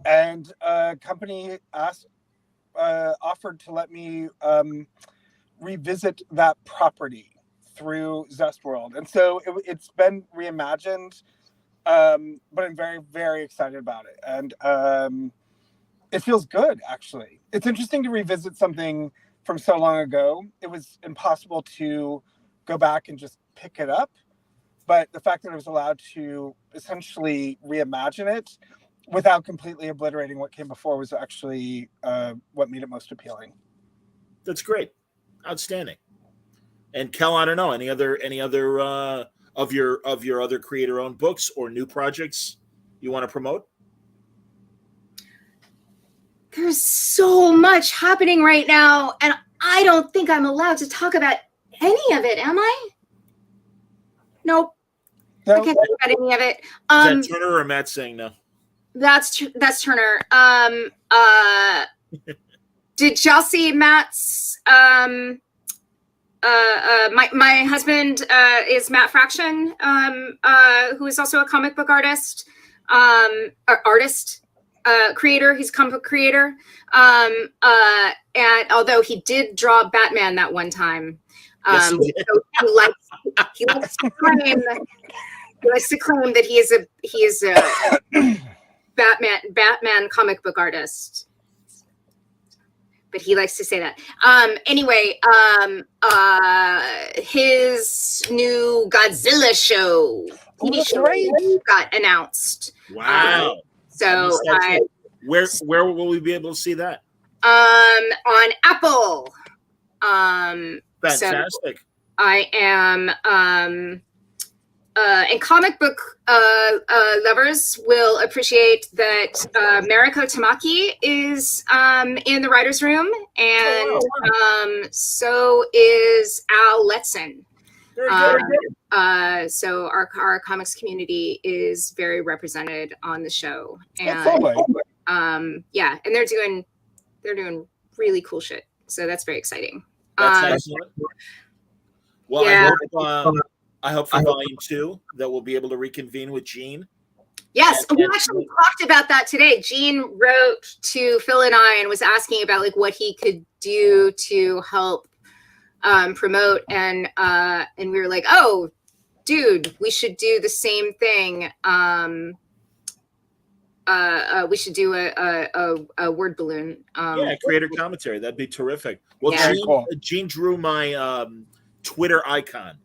And a company offered to let me revisit that property through Zestworld, and so it's been reimagined. But I'm very, very excited about it, and it feels good. Actually, it's interesting to revisit something from so long ago. It was impossible to go back and just pick it up, but the fact that I was allowed to essentially reimagine it without completely obliterating what came before was actually what made it most appealing. That's great, outstanding. And Kel, I don't know, any other of your other creator-owned books or new projects you want to promote? There's so much happening right now, and I don't think I'm allowed to talk about any of it, am I? Nope. No. I can't talk about any of it. Is that Turner or Matt saying no? That's Turner. Did y'all see Matt's? My husband is Matt Fraction, who is also a comic book artist, creator. He's a comic book creator. And although he did draw Batman that one time, Yes, so he likes to claim that he is a Batman comic book artist. But he likes to say that. Anyway, his new Godzilla show TV show got announced. Wow. So where will we be able to see that? On Apple. Fantastic. So I am and comic book lovers will appreciate that Mariko Tamaki is in the writer's room, and so is Al Letson. Very good. So our comics community is very represented on the show, and yeah, and they're doing really cool shit. So that's very exciting. That's excellent. Well, yeah. I hope for volume 2 that we'll be able to reconvene with Gene. Yes, we actually talked about that today. Gene wrote to Phil and I and was asking about like what he could do to help promote, and we were like, oh, dude, we should do the same thing. We should do a word balloon. Creator commentary. That'd be terrific. Well, yeah. Gene drew my Twitter icon.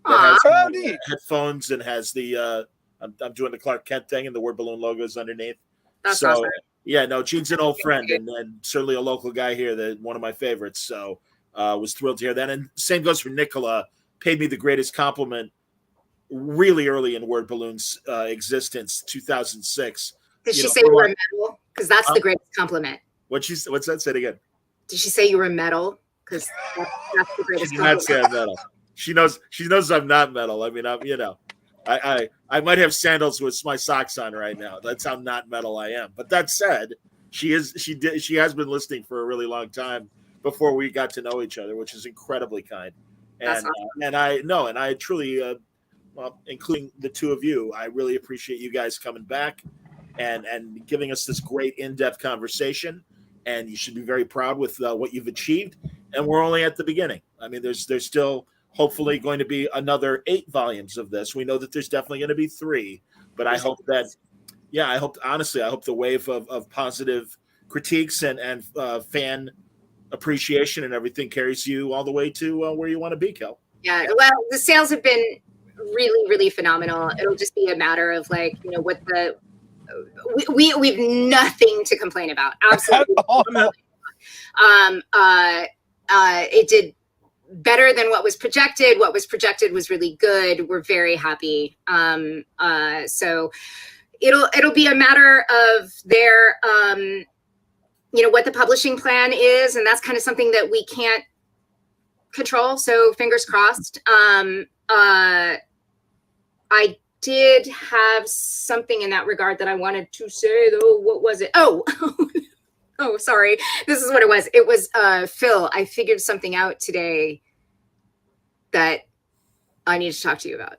Headphones and has the I'm doing the Clark Kent thing and the word balloon logo is underneath. That's awesome. Yeah, no, Gene's an old friend and certainly a local guy here, that one of my favorites. So was thrilled to hear that. And same goes for Nicola. Paid me the greatest compliment really early in Word Balloon's existence, 2006. Did she say you were a metal? Because that's the greatest compliment. What's that? Say it again. Did she say you were metal? Because that's the greatest compliment. She did not say I'm metal. She knows I'm not metal. I mean, I might have sandals with my socks on right now. That's how not metal I am. But that said, she has been listening for a really long time before we got to know each other, which is incredibly kind. And awesome. And I truly, including the two of you, I really appreciate you guys coming back and giving us this great in-depth conversation. And you should be very proud with what you've achieved. And we're only at the beginning. I mean, there's still hopefully going to be another 8 volumes of this. We know that there's definitely going to be 3, but I hope that, I hope the wave of positive critiques and fan appreciation and everything carries you all the way to where you want to be, Kel. Yeah, well, the sales have been really, really phenomenal. It'll just be a matter of like, what we've nothing to complain about. Absolutely. It did better than what was projected. What was projected was really good. We're very happy. So it'll be a matter of their, what the publishing plan is, and that's kind of something that we can't control. So fingers crossed. I did have something in that regard that I wanted to say, though. What was it? Oh, oh, sorry. This is what it was. It was Phil. I figured something out today that I need to talk to you about.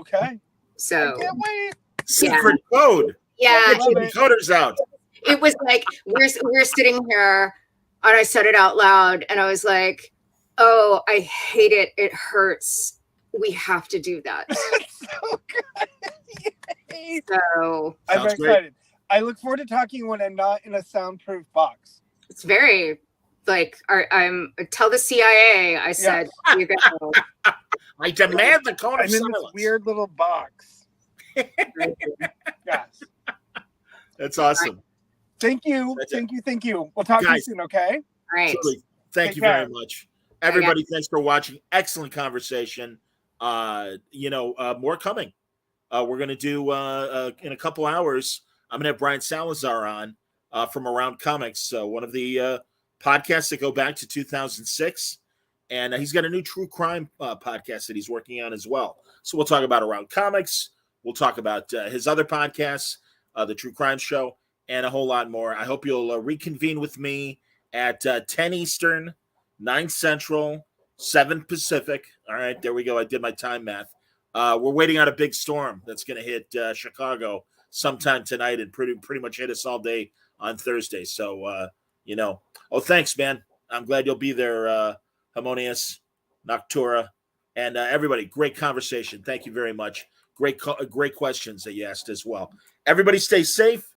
Okay. So I can't wait. Secret code. Yeah. Get your decoders out. It was like we're sitting here, and I said it out loud, and I was like, "Oh, I hate it. It hurts. We have to do that." So good. Yay. So I'm very Sounds great. excited. I look forward to talking when I'm not in a soundproof box. it's very like I'm tell the CIA. I said, "You go." I demand the code I'm of in silence. this weird little box. Yes. That's awesome. Thank you. That's it. Thank you. We'll talk to you Guys. soon, okay? All right. Absolutely. Thank Take you care. very much. Everybody, thanks for watching. Excellent conversation. More coming. We're going to do in a couple hours. I'm going to have Brian Salazar on from Around Comics, one of the podcasts that go back to 2006. And he's got a new true crime podcast that he's working on as well. So we'll talk about Around Comics. We'll talk about his other podcasts, the True Crime Show, and a whole lot more. I hope you'll reconvene with me at 10 Eastern, 9 Central, 7 Pacific. All right, there we go. I did my time math. We're waiting on a big storm that's going to hit Chicago sometime tonight and pretty much hit us all day on Thursday. So, oh, thanks, man. I'm glad you'll be there, Harmonious, Noctura, and everybody. Great conversation. Thank you very much. Great questions that you asked as well. Everybody stay safe.